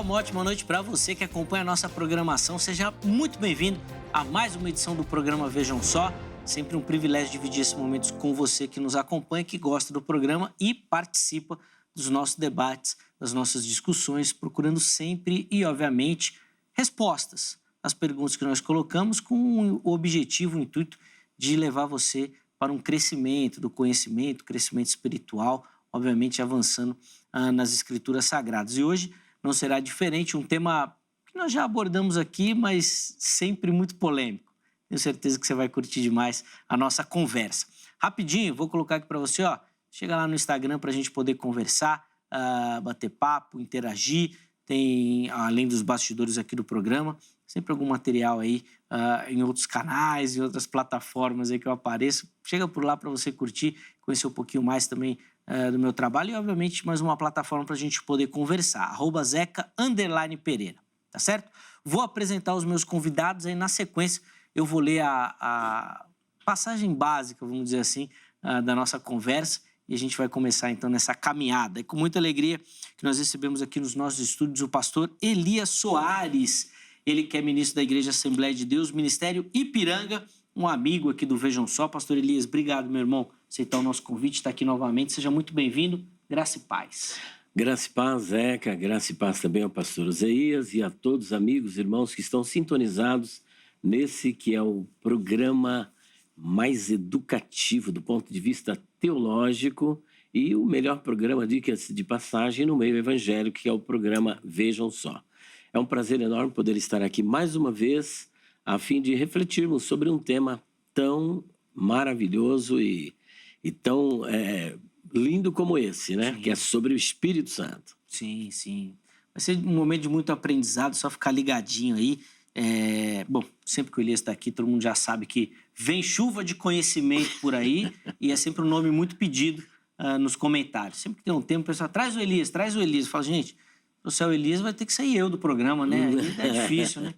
uma ótima noite para você que acompanha a nossa programação. Seja muito bem-vindo a mais uma edição do programa Vejam Só. Sempre um privilégio dividir esses momentos com você que nos acompanha, que gosta do programa e participa dos nossos debates, das nossas discussões, procurando sempre e, obviamente, respostas às perguntas que nós colocamos com o objetivo, o intuito de levar você para um crescimento do conhecimento, crescimento espiritual, obviamente avançando nas Escrituras Sagradas. E hoje não será diferente, um tema que nós já abordamos aqui, mas sempre muito polêmico. Tenho certeza que você vai curtir demais a nossa conversa. Rapidinho, vou colocar aqui para você, ó. Chega lá no Instagram para a gente poder conversar, bater papo, interagir. Tem, além dos bastidores aqui do programa, sempre algum material aí em outros canais, em outras plataformas aí que eu apareço. Chega por lá para você curtir, conhecer um pouquinho mais também do meu trabalho e, obviamente, mais uma plataforma para a gente poder conversar. @Zeca_Pereira, tá certo? Vou apresentar os meus convidados aí na sequência. Eu vou ler a passagem básica, vamos dizer assim, da nossa conversa e a gente vai começar, então, nessa caminhada. É com muita alegria que nós recebemos aqui nos nossos estúdios o pastor Elias Soares. Ele que é ministro da Igreja Assembleia de Deus, Ministério Ipiranga, um amigo aqui do Vejam Só. Pastor Elias, obrigado, meu irmão, por aceitar o nosso convite, está aqui novamente. Seja muito bem-vindo. Graça e paz. Graça e paz, Zeca. Graça e paz também ao pastor Oséias e a todos os amigos, irmãos que estão sintonizados nesse que é o programa mais educativo do ponto de vista teológico e o melhor programa de passagem no meio evangélico, que é o programa Vejam Só. É um prazer enorme poder estar aqui mais uma vez, a fim de refletirmos sobre um tema tão maravilhoso e tão lindo como esse, né? Sim. Que é sobre o Espírito Santo. Sim, sim. Vai ser um momento de muito aprendizado, só ficar ligadinho aí. Bom, sempre que o Elias está aqui, todo mundo já sabe que vem chuva de conhecimento por aí e é sempre um nome muito pedido nos comentários. Sempre que tem um tempo, o pessoal traz o Elias, traz o Elias. Fala, gente, se é o Elias, vai ter que sair eu do programa, né? Aí é difícil, né?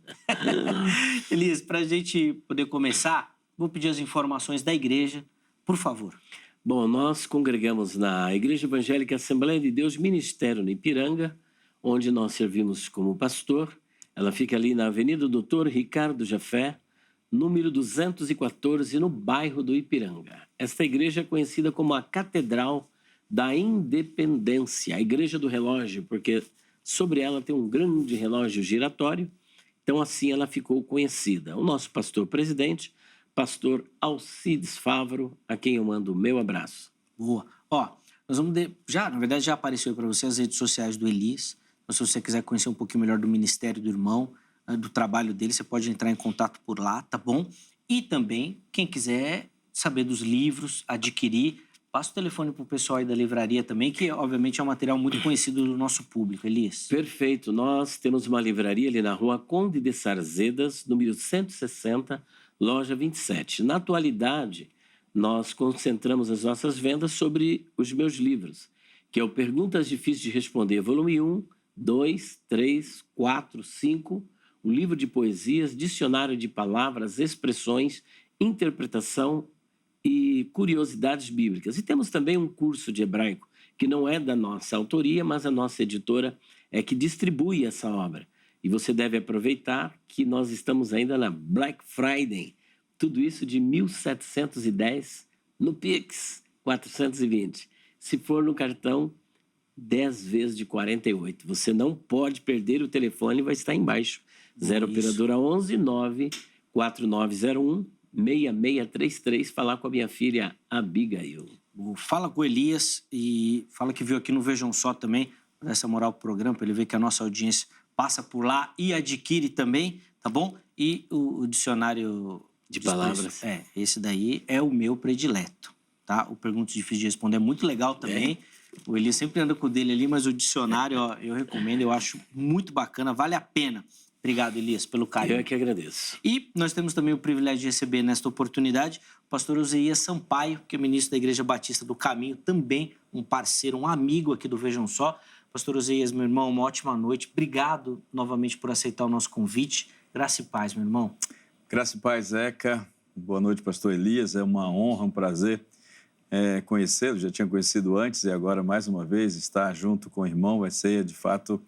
Elias, para a gente poder começar, vou pedir as informações da igreja, por favor. Bom, nós congregamos na Igreja Evangélica Assembleia de Deus Ministério no Ipiranga, onde nós servimos como pastor. Ela fica ali na Avenida Doutor Ricardo Jafé, número 214, no bairro do Ipiranga. Esta igreja é conhecida como a Catedral da Independência, a Igreja do Relógio, porque sobre ela tem um grande relógio giratório, então assim ela ficou conhecida. O nosso pastor presidente, pastor Alcides Favro, a quem eu mando o meu abraço. Boa. Ó, nós vamos... na verdade, já apareceu para você as redes sociais do Elias. Mas se você quiser conhecer um pouquinho melhor do ministério do irmão, do trabalho dele, você pode entrar em contato por lá, tá bom? E também, quem quiser saber dos livros, adquirir, passa o telefone para o pessoal aí da livraria também, que obviamente é um material muito conhecido do nosso público, Elias. Perfeito. Nós temos uma livraria ali na rua Conde de Sarzedas, número 160, loja 27. Na atualidade, nós concentramos as nossas vendas sobre os meus livros, que é o Perguntas Difíceis de Responder, volume 1, 2, 3, 4, 5, um livro de poesias, dicionário de palavras, expressões, interpretação e curiosidades bíblicas. E temos também um curso de hebraico, que não é da nossa autoria, mas a nossa editora é que distribui essa obra. E você deve aproveitar que nós estamos ainda na Black Friday. Tudo isso de 1.710 no Pix, 420. Se for no cartão, 10 vezes de 48. Você não pode perder, o telefone vai estar embaixo. 0 operadora 11 94901 6633. Falar com a minha filha Abigail. Fala com o Elias e fala que viu aqui no Vejam Só também, para essa moral pro programa, para ele ver que a nossa audiência passa por lá e adquire também, tá bom? E o dicionário de palavras. Esse daí é o meu predileto, tá? O Perguntas Difíceis de Responder é muito legal também. O Elias sempre anda com o dele ali, mas o dicionário, ó, eu recomendo, eu acho muito bacana, vale a pena. Obrigado, Elias, pelo carinho. Eu é que agradeço. E nós temos também o privilégio de receber nesta oportunidade o pastor Oséias Sampaio, que é ministro da Igreja Batista do Caminho, também um parceiro, um amigo aqui do Vejam Só. Pastor Oséias, meu irmão, uma ótima noite. Obrigado novamente por aceitar o nosso convite. Graça e paz, meu irmão. Graça e paz, Zeca. Boa noite, pastor Elias. É uma honra, um prazer conhecê-lo. Já tinha conhecido antes e agora, mais uma vez, estar junto com o irmão vai ser, de fato,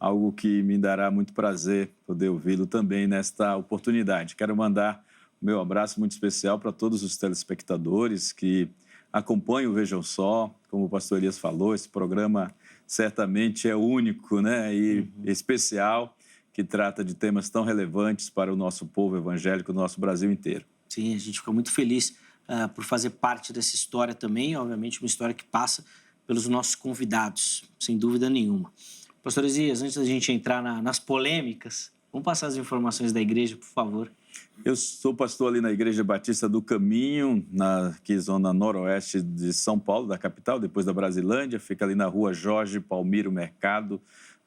algo que me dará muito prazer poder ouvi-lo também nesta oportunidade. Quero mandar o meu abraço muito especial para todos os telespectadores que acompanham o Vejam Só. Como o pastor Elias falou, esse programa certamente é único, né? E especial, que trata de temas tão relevantes para o nosso povo evangélico, o nosso Brasil inteiro. Sim, a gente fica muito feliz por fazer parte dessa história também, obviamente uma história que passa pelos nossos convidados, sem dúvida nenhuma. Pastor Elias, antes da gente entrar nas polêmicas, vamos passar as informações da igreja, por favor. Eu sou pastor ali na Igreja Batista do Caminho, aqui zona noroeste de São Paulo, da capital, depois da Brasilândia, fica ali na rua Jorge Palmiro Mercado,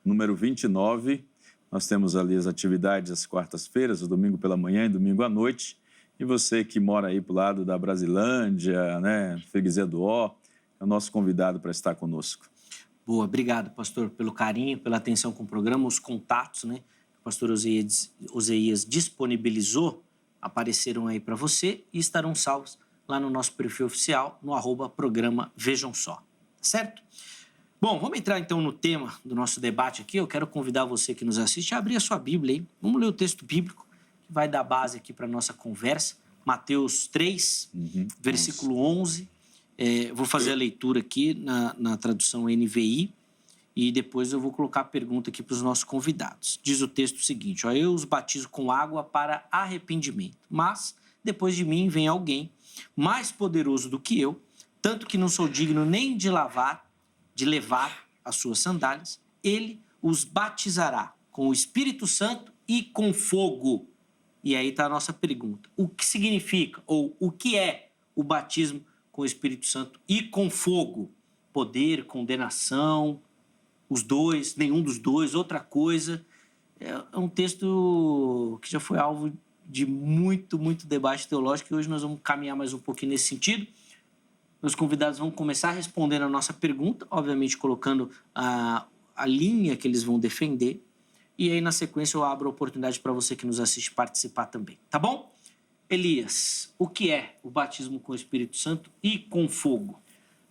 número 29. Nós temos ali as atividades às quartas-feiras, o domingo pela manhã e domingo à noite. E você que mora aí para o lado da Brasilândia, né, Freguesia do Ó, é o nosso convidado para estar conosco. Boa, obrigado, pastor, pelo carinho, pela atenção com o programa, os contatos, né, que o pastor Oseias disponibilizou, apareceram aí para você e estarão salvos lá no nosso perfil oficial, no @programa Vejam Só, certo? Bom, vamos entrar então no tema do nosso debate aqui. Eu quero convidar você que nos assiste a abrir a sua Bíblia aí. Vamos ler o texto bíblico que vai dar base aqui para a nossa conversa. Mateus 3, versículo 11. Vou fazer a leitura aqui na tradução NVI e depois eu vou colocar a pergunta aqui para os nossos convidados. Diz o texto o seguinte: eu os batizo com água para arrependimento, mas depois de mim vem alguém mais poderoso do que eu, tanto que não sou digno nem de levar as suas sandálias. Ele os batizará com o Espírito Santo e com fogo. E aí está a nossa pergunta. O que significa ou o que é o batismo com o Espírito Santo e com fogo? Poder, condenação, os dois, nenhum dos dois, outra coisa. É um texto que já foi alvo de muito debate teológico e hoje nós vamos caminhar mais um pouquinho nesse sentido. Meus convidados vão começar respondendo a nossa pergunta, obviamente colocando a linha que eles vão defender. E aí, na sequência, eu abro a oportunidade para você que nos assiste participar também. Tá bom? Elias, o que é o batismo com o Espírito Santo e com fogo?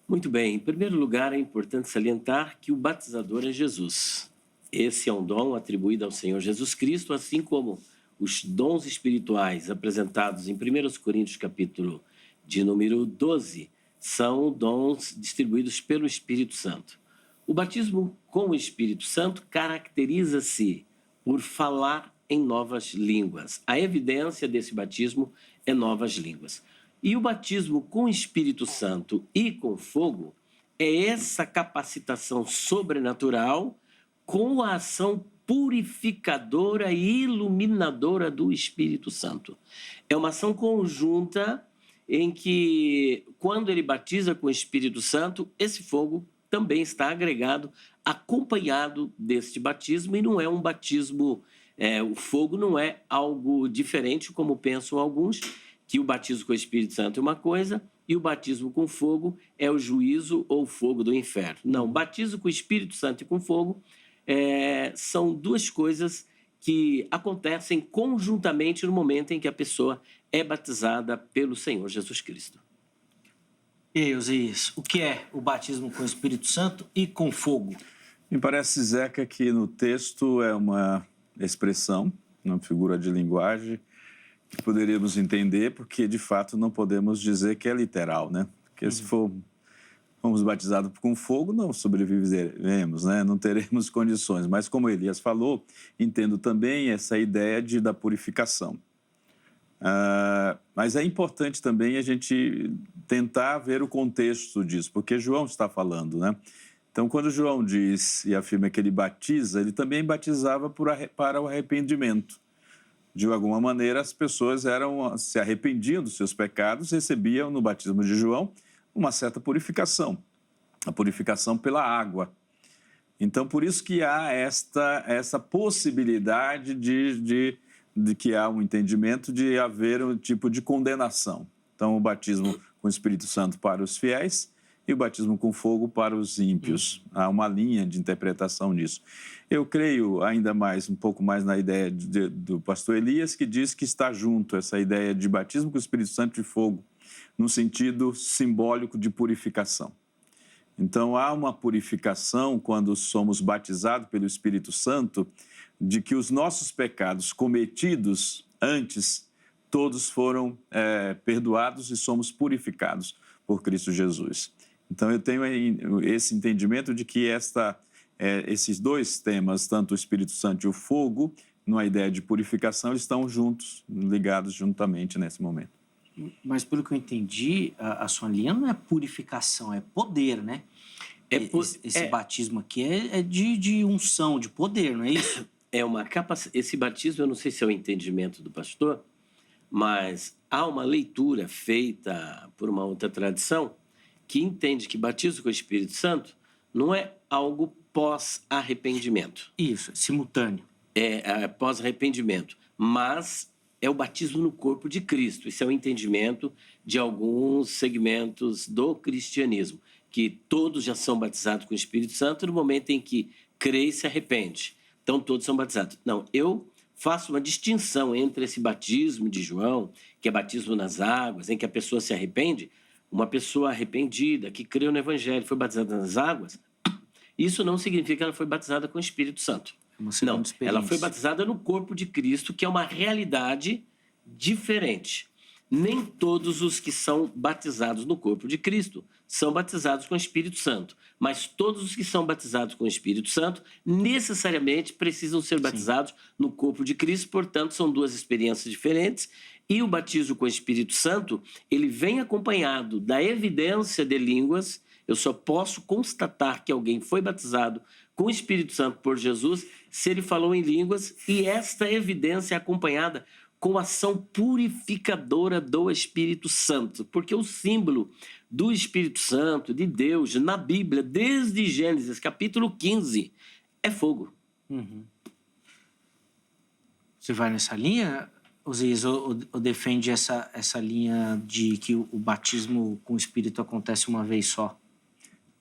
Muito bem. Em primeiro lugar, é importante salientar que o batizador é Jesus. Esse é um dom atribuído ao Senhor Jesus Cristo, assim como os dons espirituais apresentados em 1 Coríntios, capítulo de número 12, são dons distribuídos pelo Espírito Santo. O batismo com o Espírito Santo caracteriza-se por falar em novas línguas. A evidência desse batismo é novas línguas. E o batismo com o Espírito Santo e com fogo é essa capacitação sobrenatural com a ação purificadora e iluminadora do Espírito Santo. É uma ação conjunta em que, quando ele batiza com o Espírito Santo, esse fogo também está agregado, acompanhado deste batismo, e não é um batismo, o fogo não é algo diferente, como pensam alguns, que o batismo com o Espírito Santo é uma coisa e o batismo com fogo é o juízo ou o fogo do inferno. Não, batismo com o Espírito Santo e com fogo são duas coisas que acontecem conjuntamente no momento em que a pessoa é batizada pelo Senhor Jesus Cristo. E aí, Oseias, o que é o batismo com o Espírito Santo e com fogo? Me parece, Zeca, que no texto é uma expressão, uma figura de linguagem que poderíamos entender, porque de fato não podemos dizer que é literal, né? Porque se fomos batizados com fogo, não sobreviveremos, né? Não teremos condições. Mas como Elias falou, entendo também essa ideia da purificação. Mas é importante também a gente tentar ver o contexto disso, porque João está falando, né? Então, quando João diz e afirma que ele batiza, ele também batizava para o arrependimento. De alguma maneira, as pessoas se arrependiam dos seus pecados, recebiam no batismo de João uma certa purificação, a purificação pela água. Então, por isso que há essa possibilidade de que há um entendimento de haver um tipo de condenação. Então, o batismo com o Espírito Santo para os fiéis e o batismo com fogo para os ímpios. Há uma linha de interpretação nisso. Eu creio ainda mais, um pouco mais na ideia do pastor Elias, que diz que está junto essa ideia de batismo com o Espírito Santo e fogo, no sentido simbólico de purificação. Então, há uma purificação quando somos batizados pelo Espírito Santo, de que os nossos pecados cometidos antes, todos foram perdoados e somos purificados por Cristo Jesus. Então, eu tenho esse entendimento de que esses dois temas, tanto o Espírito Santo e o fogo, numa ideia de purificação, eles estão juntos, ligados juntamente nesse momento. Mas, pelo que eu entendi, a sua linha não é purificação, é poder, né? Esse batismo aqui é de unção, de poder, não é isso? Esse batismo, eu não sei se é o entendimento do pastor, mas há uma leitura feita por uma outra tradição que entende que batismo com o Espírito Santo não é algo pós-arrependimento. Isso, simultâneo. É pós-arrependimento, mas é o batismo no corpo de Cristo. Esse é o entendimento de alguns segmentos do cristianismo, que todos já são batizados com o Espírito Santo no momento em que crê e se arrepende. Então, todos são batizados. Não, eu faço uma distinção entre esse batismo de João, que é batismo nas águas, em que a pessoa se arrepende, uma pessoa arrependida, que creu no Evangelho, foi batizada nas águas, isso não significa que ela foi batizada com o Espírito Santo. Não, ela foi batizada no corpo de Cristo, que é uma realidade diferente. Nem todos os que são batizados no corpo de Cristo são batizados com o Espírito Santo, mas todos os que são batizados com o Espírito Santo necessariamente precisam ser batizados no corpo de Cristo, portanto, são duas experiências diferentes. E o batismo com o Espírito Santo, ele vem acompanhado da evidência de línguas. Eu só posso constatar que alguém foi batizado com o Espírito Santo por Jesus se ele falou em línguas, e esta evidência é acompanhada com a ação purificadora do Espírito Santo, porque o símbolo do Espírito Santo, de Deus, na Bíblia, desde Gênesis, capítulo 15, é fogo. Uhum. Você vai nessa linha, Osias, ou defende essa linha de que o batismo com o Espírito acontece uma vez só?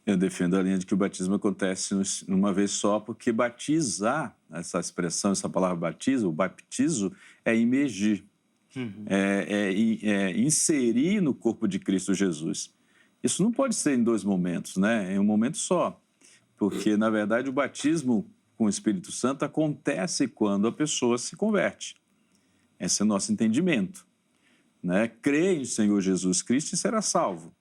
Eu defendo a linha de que o batismo acontece uma vez só, porque batizar, essa expressão, essa palavra batismo, o baptizo, é imergir, é inserir no corpo de Cristo Jesus. Isso não pode ser em dois momentos, né? É um momento só, porque, na verdade, o batismo com o Espírito Santo acontece quando a pessoa se converte. Esse é o nosso entendimento, né? Crê em Senhor Jesus Cristo e será salvo.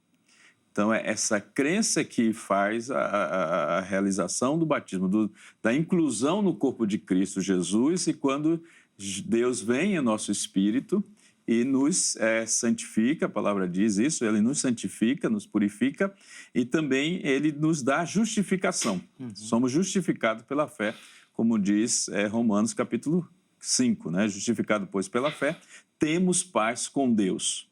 Então, é essa crença que faz a realização do batismo, da inclusão no corpo de Cristo Jesus, e quando Deus vem em nosso espírito e nos santifica, a palavra diz isso, ele nos santifica, nos purifica, e também ele nos dá justificação. Somos justificados pela fé, como diz Romanos capítulo 5, né? Justificado, pois, pela fé, temos paz com Deus.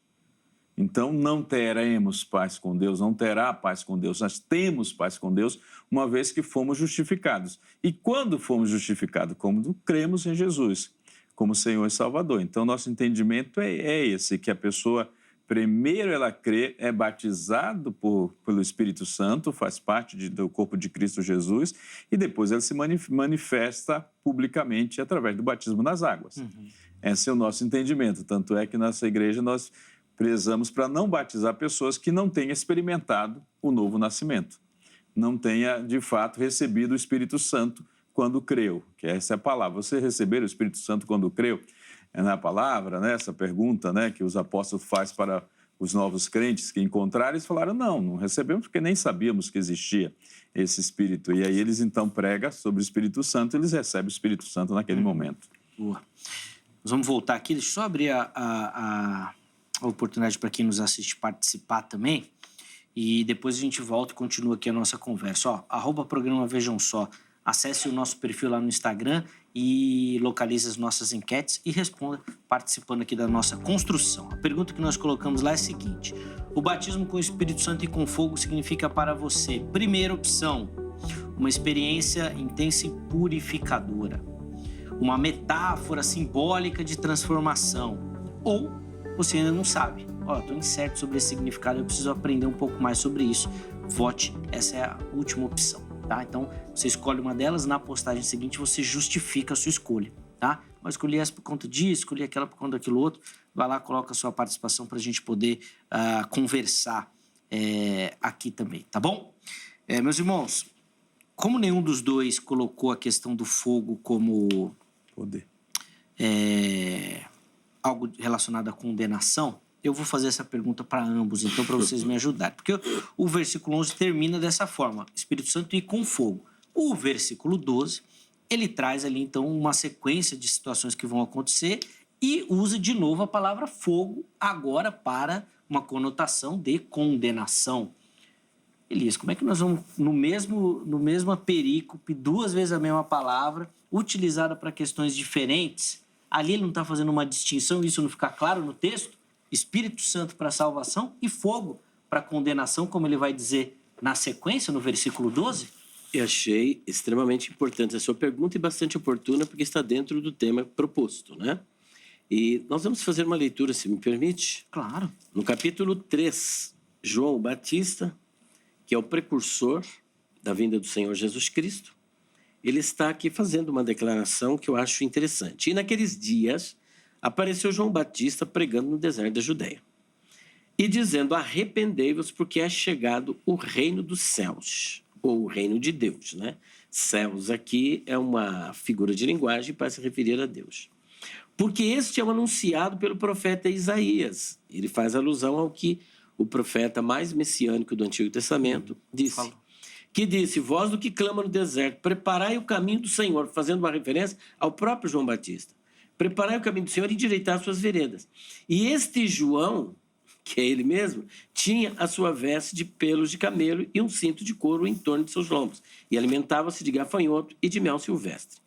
Então, não teremos paz com Deus, não terá paz com Deus. Nós temos paz com Deus, uma vez que fomos justificados. E quando fomos justificados? Quando cremos em Jesus como Senhor e Salvador. Então, nosso entendimento é esse, que a pessoa, primeiro ela crê, é batizado pelo Espírito Santo, faz parte do corpo de Cristo Jesus, e depois ela se manifesta publicamente através do batismo nas águas. Esse é o nosso entendimento. Tanto é que nossa igreja nós prezamos para não batizar pessoas que não tenham experimentado o novo nascimento, não tenha, de fato, recebido o Espírito Santo quando creu, que essa é a palavra. Você receber o Espírito Santo quando creu? É na palavra, né? Essa pergunta, né, que os apóstolos fazem para os novos crentes que encontraram, eles falaram, não recebemos porque nem sabíamos que existia esse Espírito. E aí eles, então, pregam sobre o Espírito Santo, eles recebem o Espírito Santo naquele momento. Boa. Nós vamos voltar aqui, deixa eu só abrir a oportunidade para quem nos assiste participar também, e depois a gente volta e continua aqui a nossa conversa. @programa Vejam Só. Acesse o nosso perfil lá no Instagram e localize as nossas enquetes e responda participando aqui da nossa construção. A pergunta que nós colocamos lá é a seguinte: o batismo com o Espírito Santo e com fogo significa para você, primeira opção, uma experiência intensa e purificadora, uma metáfora simbólica de transformação, ou você ainda não sabe, estou incerto sobre esse significado, eu preciso aprender um pouco mais sobre isso. Vote, essa é a última opção, tá? Então, você escolhe uma delas, na postagem seguinte você justifica a sua escolha, tá? Eu escolhi essa por conta disso, escolhi aquela por conta daquilo outro, vai lá, coloca a sua participação para a gente poder conversar aqui também, tá bom? Meus irmãos, como nenhum dos dois colocou a questão do fogo como Poder. algo relacionado à condenação, eu vou fazer essa pergunta para ambos, então, para vocês me ajudarem. Porque o versículo 11 termina dessa forma, Espírito Santo e com fogo. O versículo 12, ele traz ali, então, uma sequência de situações que vão acontecer e usa de novo a palavra fogo, agora para uma conotação de condenação. Elias, como é que nós vamos, no mesmo perícope, 2 vezes a mesma palavra, utilizada para questões diferentes, ali ele não está fazendo uma distinção, isso não fica claro no texto? Espírito Santo para salvação e fogo para condenação, como ele vai dizer na sequência, no versículo 12? Eu achei extremamente importante a sua pergunta e bastante oportuna, porque está dentro do tema proposto, né? E nós vamos fazer uma leitura, se me permite. Claro. No capítulo 3, João Batista, que é o precursor da vinda do Senhor Jesus Cristo, ele está aqui fazendo uma declaração que eu acho interessante. E naqueles dias, apareceu João Batista pregando no deserto da Judéia e dizendo: arrependei-vos, porque é chegado o reino dos céus, ou o reino de Deus, né? Céus aqui é uma figura de linguagem para se referir a Deus. Porque este é o anunciado pelo profeta Isaías. Ele faz alusão ao que o profeta mais messiânico do Antigo Testamento disse. Que disse: voz do que clama no deserto, preparai o caminho do Senhor, fazendo uma referência ao próprio João Batista. Preparai o caminho do Senhor e endireitar suas veredas. E este João, que é ele mesmo, tinha a sua veste de pelos de camelo e um cinto de couro em torno de seus lombos, e alimentava-se de gafanhoto e de mel silvestre.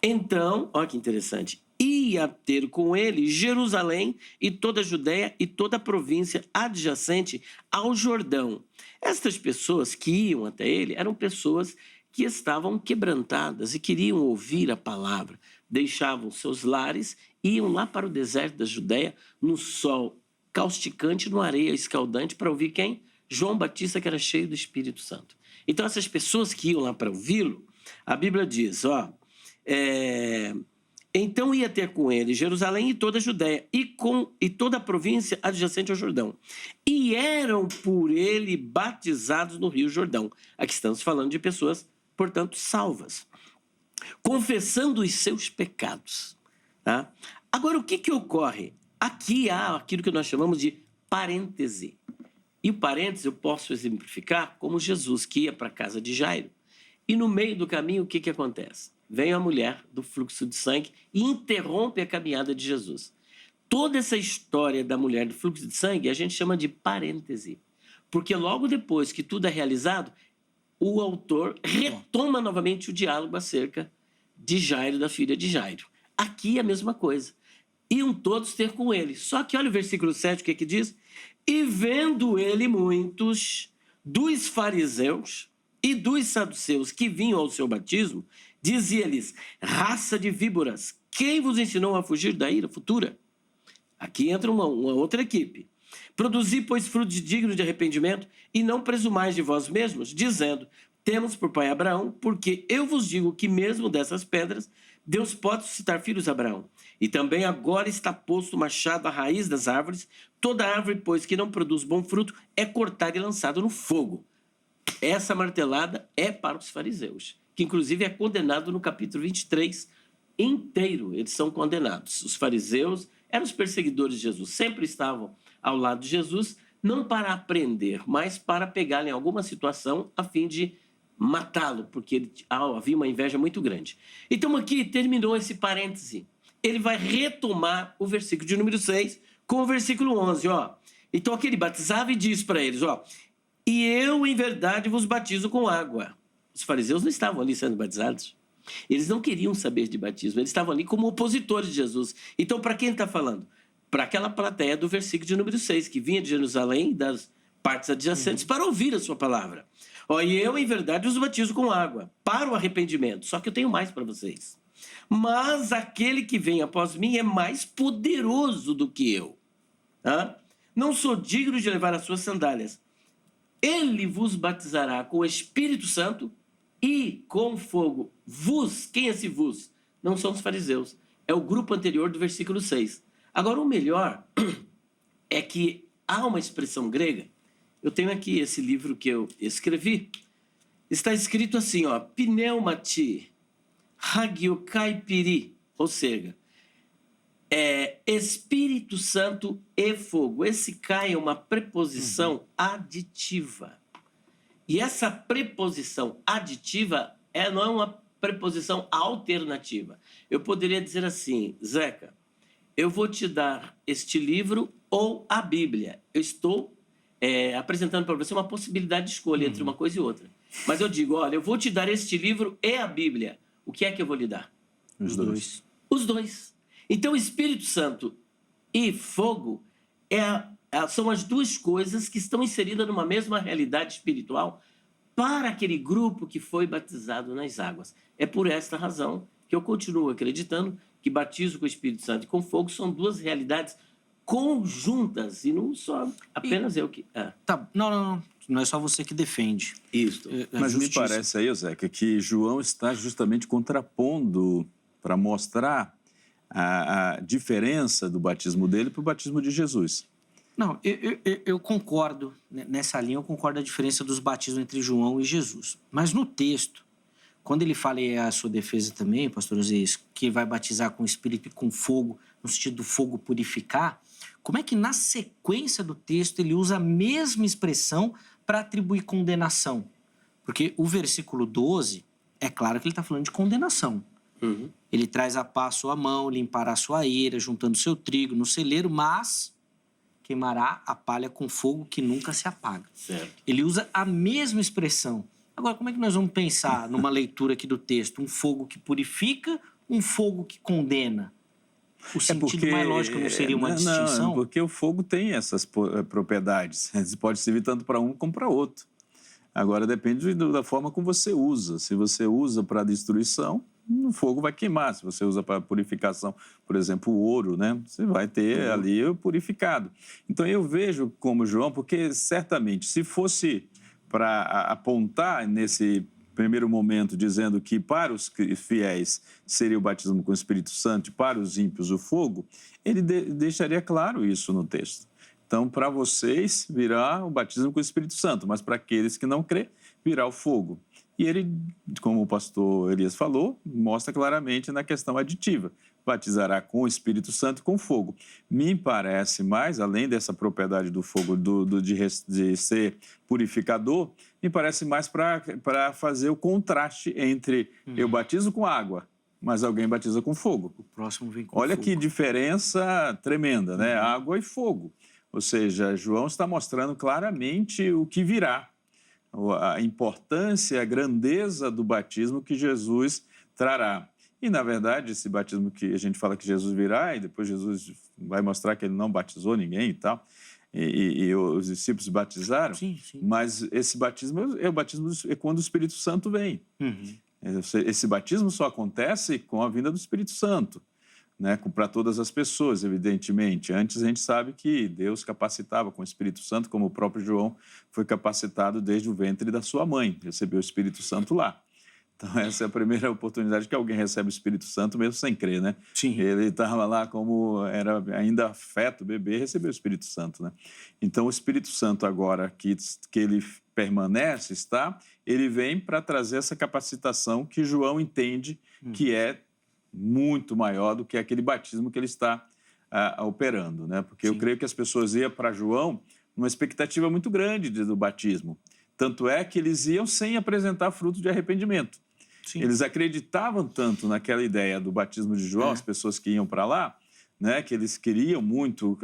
Então, olha que interessante, ia ter com ele Jerusalém e toda a Judéia e toda a província adjacente ao Jordão. Estas pessoas que iam até ele eram pessoas que estavam quebrantadas e queriam ouvir a palavra. Deixavam seus lares, iam lá para o deserto da Judéia, no sol causticante, numa areia escaldante, para ouvir quem? João Batista, que era cheio do Espírito Santo. Então, essas pessoas que iam lá para ouvi-lo, a Bíblia diz, então ia ter com ele Jerusalém e toda a Judéia, e toda a província adjacente ao Jordão. E eram por ele batizados no Rio Jordão. Aqui estamos falando de pessoas, portanto, salvas, confessando os seus pecados. Tá? Agora, o que ocorre? Aqui há aquilo que nós chamamos de parêntese. E o parêntese eu posso exemplificar como Jesus, que ia para a casa de Jairo. E no meio do caminho, o que acontece? Vem a mulher do fluxo de sangue e interrompe a caminhada de Jesus. Toda essa história da mulher do fluxo de sangue a gente chama de parêntese. Porque logo depois que tudo é realizado, o autor retoma novamente o diálogo acerca de Jairo, da filha de Jairo. Aqui é a mesma coisa. Iam todos ter com ele. Só que olha o versículo 7, o que diz? E vendo ele muitos dos fariseus e dos saduceus que vinham ao seu batismo, dizia-lhes: raça de víboras, quem vos ensinou a fugir da ira futura? Aqui entra uma outra equipe. Produzi, pois, frutos dignos de arrependimento, e não presumais de vós mesmos, dizendo: temos por pai Abraão, porque eu vos digo que mesmo dessas pedras Deus pode suscitar filhos a Abraão. E também agora está posto o machado à raiz das árvores. Toda árvore, pois, que não produz bom fruto, é cortada e lançada no fogo. Essa martelada é para os fariseus, que inclusive é condenado no capítulo 23 inteiro. Eles são condenados. Os fariseus eram os perseguidores de Jesus, sempre estavam ao lado de Jesus, não para aprender, mas para pegá-lo em alguma situação a fim de matá-lo, porque havia uma inveja muito grande. Então aqui terminou esse parêntese. Ele vai retomar o versículo de número 6 com o versículo 11. Então aqui ele batizava e diz para eles: e eu em verdade vos batizo com água. Os fariseus não estavam ali sendo batizados. Eles não queriam saber de batismo, eles estavam ali como opositores de Jesus. Então para quem ele está falando? Para aquela plateia do versículo de número 6, que vinha de Jerusalém, das partes adjacentes, para ouvir a sua palavra. E eu, em verdade, os batizo com água, para o arrependimento. Só que eu tenho mais para vocês. Mas aquele que vem após mim é mais poderoso do que eu. Não sou digno de levar as suas sandálias. Ele vos batizará com o Espírito Santo e com fogo. Vos, quem é esse vos? Não são os fariseus. É o grupo anterior do versículo 6. Agora, o melhor é que há uma expressão grega. Eu tenho aqui esse livro que eu escrevi, está escrito assim, ó, pneumati, hagiokaipiri, ou seja, Espírito Santo e fogo. Esse kai é uma preposição aditiva. E essa preposição aditiva não é uma preposição alternativa. Eu poderia dizer assim, Zeca, eu vou te dar este livro ou a Bíblia. Eu estou apresentando para você uma possibilidade de escolha entre uma coisa e outra. Mas eu digo, olha, eu vou te dar este livro e a Bíblia. O que é que eu vou lhe dar? Os dois. Os dois. Então, o Espírito Santo e fogo são as duas coisas que estão inseridas numa mesma realidade espiritual para aquele grupo que foi batizado nas águas. É por esta razão que eu continuo acreditando que batismo com o Espírito Santo e com fogo são duas realidades conjuntas e não só apenas eu que... Tá, não é só você que defende. Isso. Mas me parece aí, Zeca, que João está justamente contrapondo para mostrar a diferença do batismo dele para o batismo de Jesus. Não, eu concordo, nessa linha eu concordo a diferença dos batismos entre João e Jesus. Mas no texto, quando ele fala, e é a sua defesa também, pastor Osías, que vai batizar com espírito e com fogo, no sentido do fogo purificar, como é que na sequência do texto ele usa a mesma expressão para atribuir condenação? Porque o versículo 12, é claro que ele está falando de condenação. Ele traz a pá a sua mão, limpará a sua eira, juntando seu trigo no celeiro, mas queimará a palha com fogo que nunca se apaga. Certo. Ele usa a mesma expressão. Agora, como é que nós vamos pensar numa leitura aqui do texto? Um fogo que purifica, um fogo que condena? O sentido mais lógico não seria uma distinção? Não, porque o fogo tem essas propriedades. Ele pode servir tanto para um como para outro. Agora, depende da forma como você usa. Se você usa para destruição, o fogo vai queimar. Se você usa para purificação, por exemplo, o ouro, né? Você vai ter ali o purificado. Então, eu vejo como João, porque certamente, se fosse para apontar nesse primeiro momento, dizendo que para os fiéis seria o batismo com o Espírito Santo e para os ímpios o fogo, ele deixaria claro isso no texto. Então, para vocês virá o batismo com o Espírito Santo, mas para aqueles que não crê, virá o fogo. E ele, como o pastor Elias falou, mostra claramente na questão aditiva. Batizará com o Espírito Santo e com fogo. Me parece mais, além dessa propriedade do fogo de ser purificador, me parece mais para fazer o contraste entre eu batizo com água, mas alguém batiza com fogo. O próximo vem com Olha fogo. que diferença tremenda, né? Água e fogo. Ou seja, João está mostrando claramente o que virá, a importância, a grandeza do batismo que Jesus trará. E, na verdade, esse batismo que a gente fala que Jesus virá, e depois Jesus vai mostrar que ele não batizou ninguém e tal, e os discípulos batizaram, Sim. mas esse batismo é quando o Espírito Santo vem. Esse batismo só acontece com a vinda do Espírito Santo, né? Para todas as pessoas, evidentemente. Antes a gente sabe que Deus capacitava com o Espírito Santo, como o próprio João foi capacitado desde o ventre da sua mãe, recebeu o Espírito Santo lá. Então, essa é a primeira oportunidade que alguém recebe o Espírito Santo, mesmo sem crer, né? Sim. Ele estava lá como era ainda feto, bebê, recebeu o Espírito Santo, né? Então, o Espírito Santo agora que ele permanece, ele vem para trazer essa capacitação que João entende que é muito maior do que aquele batismo que ele está operando, né? Porque eu creio que as pessoas iam para João numa expectativa muito grande do batismo. Tanto é que eles iam sem apresentar fruto de arrependimento. Sim. Eles acreditavam tanto naquela ideia do batismo de João, as pessoas que iam para lá, né? Que eles queriam muito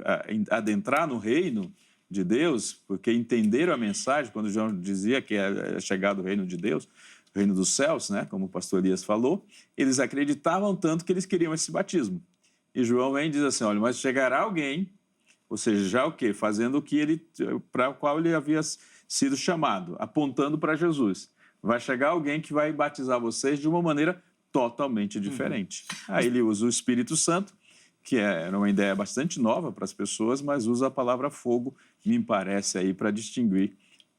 adentrar no reino de Deus, porque entenderam a mensagem quando João dizia que é chegado o reino de Deus, o reino dos céus, né? Como o pastor Elias falou, eles acreditavam tanto que eles queriam esse batismo. E João vem e diz assim, olha, mas chegará alguém, ou seja, já o quê? Fazendo o que para o qual ele havia sido chamado, apontando para Jesus. Vai chegar alguém que vai batizar vocês de uma maneira totalmente diferente. Aí ele usa o Espírito Santo, que era uma ideia bastante nova para as pessoas, mas usa a palavra fogo, me parece aí, para distinguir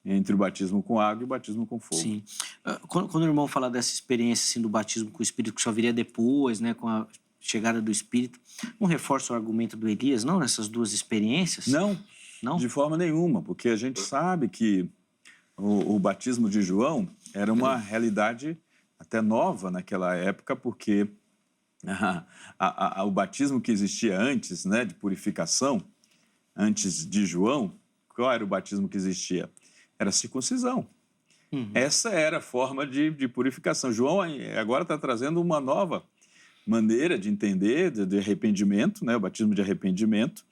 entre o batismo com água e o batismo com fogo. Sim. Quando o irmão fala dessa experiência assim, do batismo com o Espírito, que só viria depois, né, com a chegada do Espírito, não reforça o argumento do Elias, não, nessas duas experiências? Não, de forma nenhuma, porque a gente sabe que o batismo de João, era uma realidade até nova naquela época, porque o batismo que existia antes, né, de purificação, antes de João, qual era o batismo que existia? Era a circuncisão. Essa era a forma de purificação. João agora está trazendo uma nova maneira de entender, de arrependimento, né, o batismo de arrependimento,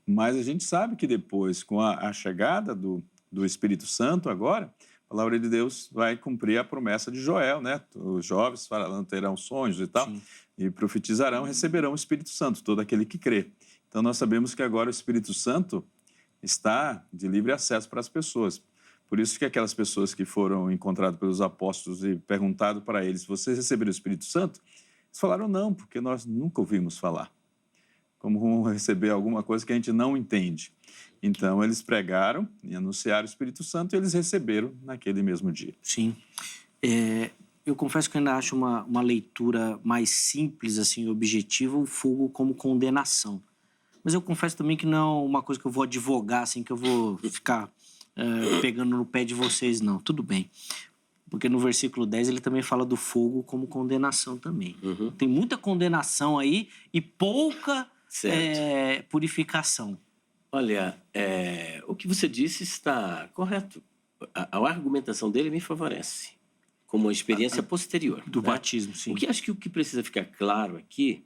mas a gente sabe que depois, com a chegada do Espírito Santo agora, a palavra de Deus vai cumprir a promessa de Joel, né? Os jovens terão sonhos e tal, sim, e profetizarão, receberão o Espírito Santo, todo aquele que crê. Então, nós sabemos que agora o Espírito Santo está de livre acesso para as pessoas. Por isso que aquelas pessoas que foram encontradas pelos apóstolos e perguntado para eles, vocês receberam o Espírito Santo? Eles falaram não, porque nós nunca ouvimos falar. Como receber alguma coisa que a gente não entende. Então, eles pregaram e anunciaram o Espírito Santo e eles receberam naquele mesmo dia. Sim. Eu confesso que eu ainda acho uma leitura mais simples, assim, objetiva, o fogo como condenação. Mas eu confesso também que não é uma coisa que eu vou advogar, assim, que eu vou ficar pegando no pé de vocês, não. Tudo bem. Porque no versículo 10 ele também fala do fogo como condenação também. Tem muita condenação aí e pouca purificação. Olha, o que você disse está correto. A argumentação dele me favorece, como uma experiência posterior. Do batismo, sim. O que precisa ficar claro aqui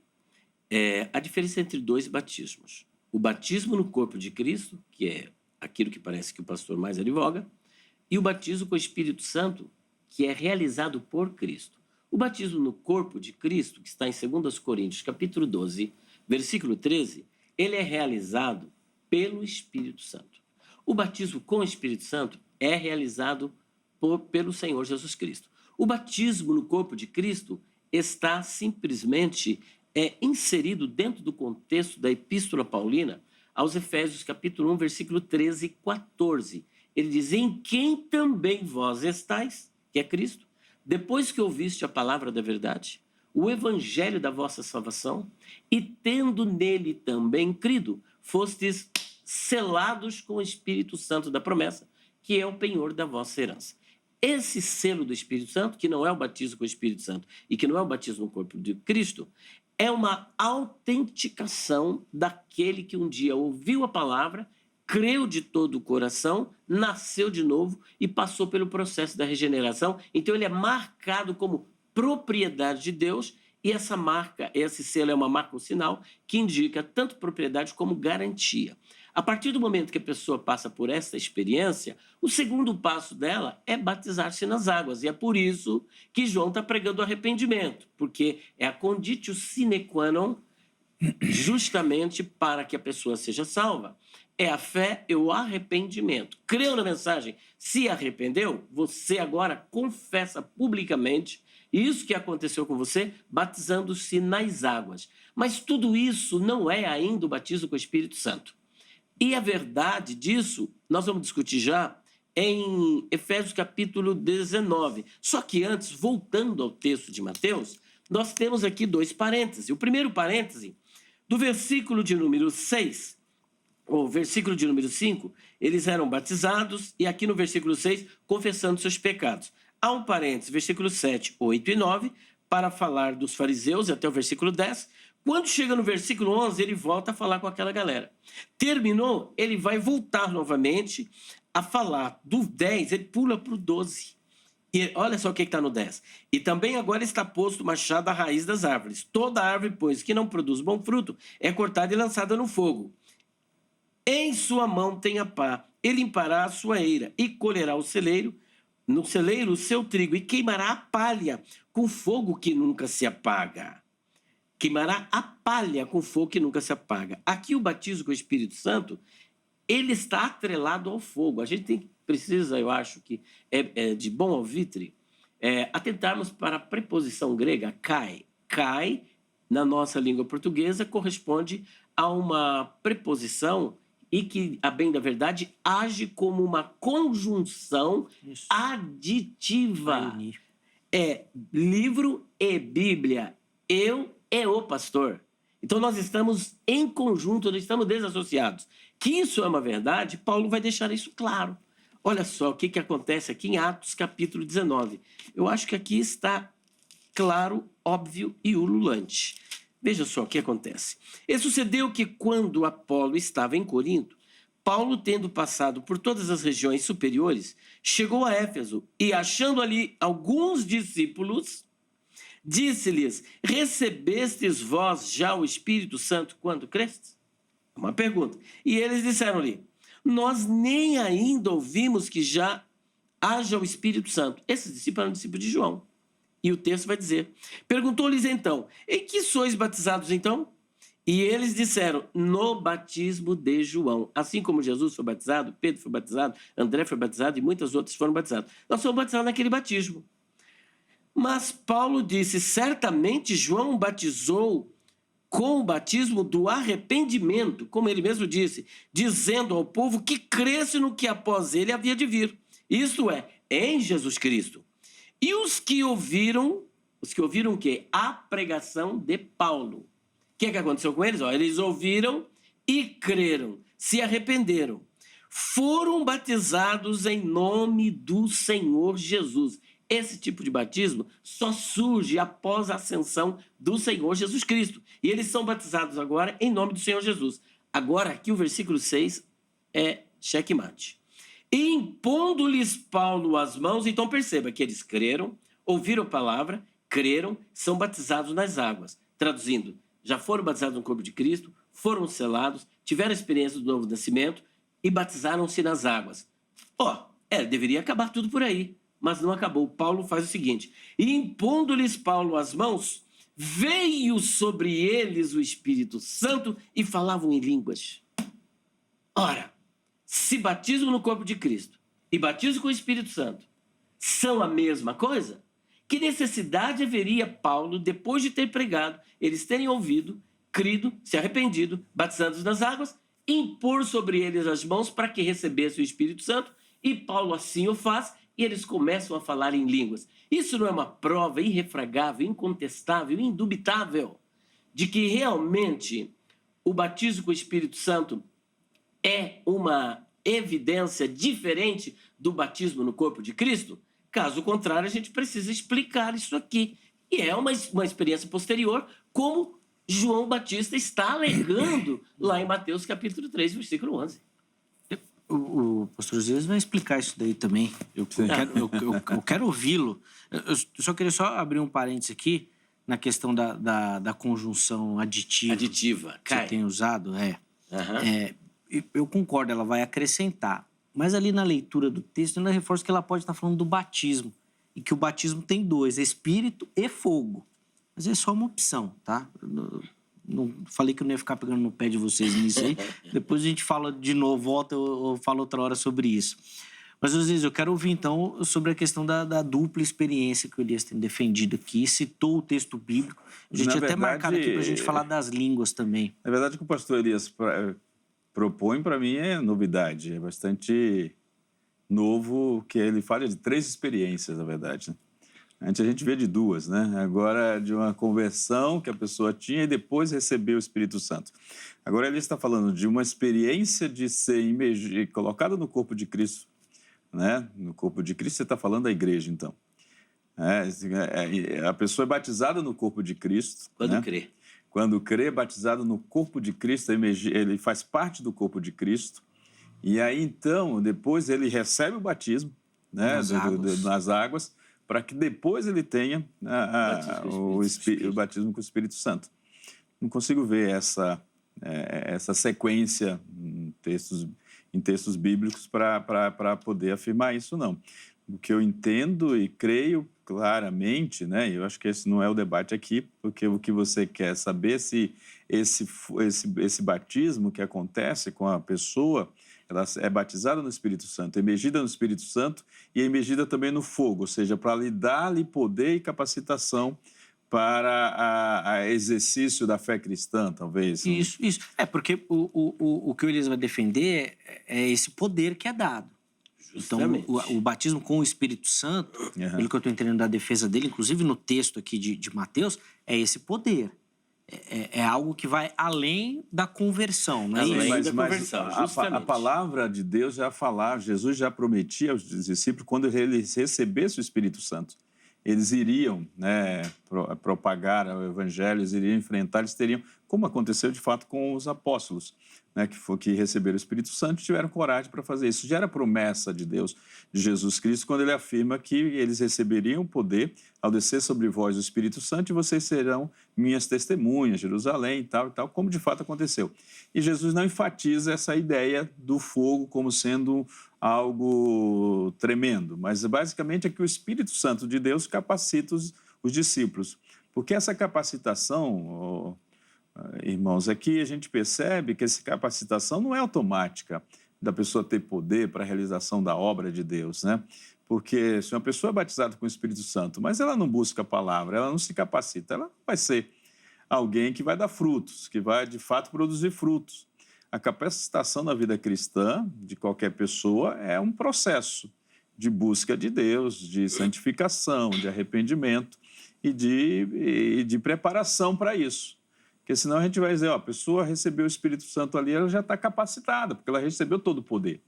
é a diferença entre dois batismos. O batismo no corpo de Cristo, que é aquilo que parece que o pastor mais advoga, e o batismo com o Espírito Santo, que é realizado por Cristo. O batismo no corpo de Cristo, que está em 2 Coríntios, capítulo 12, versículo 13, ele é realizado pelo Espírito Santo. O batismo com o Espírito Santo é realizado pelo Senhor Jesus Cristo. O batismo no corpo de Cristo está simplesmente inserido dentro do contexto da Epístola Paulina aos Efésios, capítulo 1, versículo 13 e 14. Ele diz, em quem também vós estáis, que é Cristo, depois que ouviste a palavra da verdade, o evangelho da vossa salvação, e tendo nele também crido, fostes selados com o Espírito Santo da promessa, que é o penhor da vossa herança. Esse selo do Espírito Santo, que não é o batismo com o Espírito Santo e que não é o batismo no corpo de Cristo, é uma autenticação daquele que um dia ouviu a palavra, creu de todo o coração, nasceu de novo e passou pelo processo da regeneração. Então ele é marcado como propriedade de Deus e essa marca, esse selo é uma marca, um sinal que indica tanto propriedade como garantia. A partir do momento que a pessoa passa por essa experiência, o segundo passo dela é batizar-se nas águas. E é por isso que João está pregando arrependimento, porque é a conditio sine qua non justamente para que a pessoa seja salva. É a fé e o arrependimento. Creu na mensagem, se arrependeu, você agora confessa publicamente isso que aconteceu com você, batizando-se nas águas. Mas tudo isso não é ainda o batismo com o Espírito Santo. E a verdade disso, nós vamos discutir já em Efésios capítulo 19. Só que antes, voltando ao texto de Mateus, nós temos aqui dois parênteses. O primeiro parêntese, do versículo de número 6, ou versículo de número 5, eles eram batizados, e aqui no versículo 6, confessando seus pecados. Há um parênteses, versículo 7, 8 e 9, para falar dos fariseus, até o versículo 10. Quando chega no versículo 11, ele volta a falar com aquela galera. Terminou, ele vai voltar novamente a falar do 10, ele pula para o 12. E olha só o que está no 10. E também agora está posto o machado à raiz das árvores. Toda árvore, pois, que não produz bom fruto, é cortada e lançada no fogo. Em sua mão tem a pá, ele limpará a sua eira e colherá no celeiro o seu trigo e queimará a palha com fogo que nunca se apaga. Queimará a palha com fogo que nunca se apaga. Aqui o batismo com o Espírito Santo, ele está atrelado ao fogo. A gente precisa, eu acho que é de bom alvitre, atentarmos para a preposição grega kai. Kai, na nossa língua portuguesa, corresponde a uma preposição e que, a bem da verdade, age como uma conjunção aditiva. É livro e Bíblia. Eu e o pastor. Então, nós estamos em conjunto, nós estamos desassociados. Que isso é uma verdade, Paulo vai deixar isso claro. Olha só o que acontece aqui em Atos capítulo 19. Eu acho que aqui está claro, óbvio e ululante. Veja só o que acontece. E sucedeu que quando Apolo estava em Corinto, Paulo, tendo passado por todas as regiões superiores, chegou a Éfeso e, achando ali alguns discípulos, disse-lhes: recebestes vós já o Espírito Santo quando crestes? Uma pergunta. E eles disseram-lhe: nós nem ainda ouvimos que já haja o Espírito Santo. Esses discípulos eram discípulos de João. E o texto vai dizer: perguntou-lhes então: em que sois batizados então? E eles disseram: no batismo de João. Assim como Jesus foi batizado, Pedro foi batizado, André foi batizado e muitas outras foram batizadas. Nós somos batizados naquele batismo. Mas Paulo disse: certamente João batizou com o batismo do arrependimento, como ele mesmo disse, dizendo ao povo que cresce no que após ele havia de vir, isto é, em Jesus Cristo. E os que ouviram o quê? A pregação de Paulo. O que aconteceu com eles? Eles ouviram e creram, se arrependeram, foram batizados em nome do Senhor Jesus. Esse tipo de batismo só surge após a ascensão do Senhor Jesus Cristo. E eles são batizados agora em nome do Senhor Jesus. Agora, aqui o versículo 6 é checkmate. E impondo-lhes Paulo as mãos, então perceba que eles creram, ouviram a palavra, creram, são batizados nas águas. Traduzindo, já foram batizados no corpo de Cristo, foram selados, tiveram a experiência do novo nascimento e batizaram-se nas águas. Deveria acabar tudo por aí. Mas não acabou. Paulo faz o seguinte: e impondo-lhes Paulo as mãos, veio sobre eles o Espírito Santo e falavam em línguas. Ora, se batismo no corpo de Cristo e batismo com o Espírito Santo são a mesma coisa, que necessidade haveria Paulo, depois de ter pregado, eles terem ouvido, crido, se arrependido, batizando-os nas águas, impor sobre eles as mãos para que recebessem o Espírito Santo, e Paulo assim o faz, e eles começam a falar em línguas. Isso não é uma prova irrefragável, incontestável, indubitável, de que realmente o batismo com o Espírito Santo é uma evidência diferente do batismo no corpo de Cristo? Caso contrário, a gente precisa explicar isso aqui. E é uma experiência posterior, como João Batista está alegando lá em Mateus capítulo 3, versículo 11. O pastor Zias vai explicar isso daí também. Eu quero ouvi-lo. Eu só queria abrir um parênteses aqui na questão da conjunção aditiva que você tem usado. Eu concordo, ela vai acrescentar. Mas ali na leitura do texto, ainda reforço que ela pode estar falando do batismo. E que o batismo tem dois, espírito e fogo. Mas é só uma opção, tá? Não falei que eu não ia ficar pegando no pé de vocês nisso aí. Depois a gente fala de novo, volta ou fala outra hora sobre isso. Mas, às vezes, eu quero ouvir, então, sobre a questão da dupla experiência que o Elias tem defendido aqui. Citou o texto bíblico. A gente tinha até marcado aqui para a gente falar das línguas também. Na verdade, o que o pastor Elias propõe, para mim, é novidade. É bastante novo, que ele fala de 3 experiências, na verdade, né? Antes a gente vê de 2, né? Agora de uma conversão que a pessoa tinha e depois recebeu o Espírito Santo. Agora ele está falando de uma experiência de ser colocado no corpo de Cristo, né? No corpo de Cristo, você está falando da igreja, então. A pessoa é batizada no corpo de Cristo. Quando crê. Quando crê, batizado no corpo de Cristo, ele faz parte do corpo de Cristo. E aí, então, depois ele recebe o batismo, né? Nas águas, para que depois ele tenha o batismo com o Espírito Santo. Não consigo ver essa sequência em textos bíblicos para poder afirmar isso, não. O que eu entendo e creio claramente, né, eu acho que esse não é o debate aqui, porque o que você quer saber se esse batismo que acontece com a pessoa, ela é batizada no Espírito Santo, emergida no Espírito Santo e emergida também no fogo, ou seja, para lhe dar-lhe poder e capacitação para exercício da fé cristã, talvez. Isso. Porque o que o Elias vai defender é esse poder que é dado. Justamente. Então, o batismo com o Espírito Santo, pelo que eu estou entendendo da defesa dele, inclusive no texto aqui de Mateus, é esse poder. é algo que vai além da conversão, não é Além isso? da conversão, a justamente. palavra de Deus já falava, Jesus já prometia aos discípulos, quando eles recebessem o Espírito Santo, eles iriam, né, propagar o evangelho, eles iriam enfrentar, eles teriam, como aconteceu de fato com os apóstolos, né, que receberam o Espírito Santo e tiveram coragem para fazer isso. Já era promessa de Deus, de Jesus Cristo, quando ele afirma que eles receberiam o poder ao descer sobre vós o Espírito Santo e vocês serão minhas testemunhas, Jerusalém e tal, como de fato aconteceu. E Jesus não enfatiza essa ideia do fogo como sendo algo tremendo, mas basicamente é que o Espírito Santo de Deus capacita os discípulos. Porque essa capacitação, irmãos, aqui a gente percebe que essa capacitação não é automática da pessoa ter poder para a realização da obra de Deus, né? Porque se uma pessoa é batizada com o Espírito Santo, mas ela não busca a palavra, ela não se capacita, ela vai ser alguém que vai dar frutos, que vai de fato produzir frutos. A capacitação na vida cristã de qualquer pessoa é um processo de busca de Deus, de santificação, de arrependimento e de preparação para isso. Porque senão a gente vai dizer, ó, a pessoa recebeu o Espírito Santo ali, ela já está capacitada, porque ela recebeu todo o poder.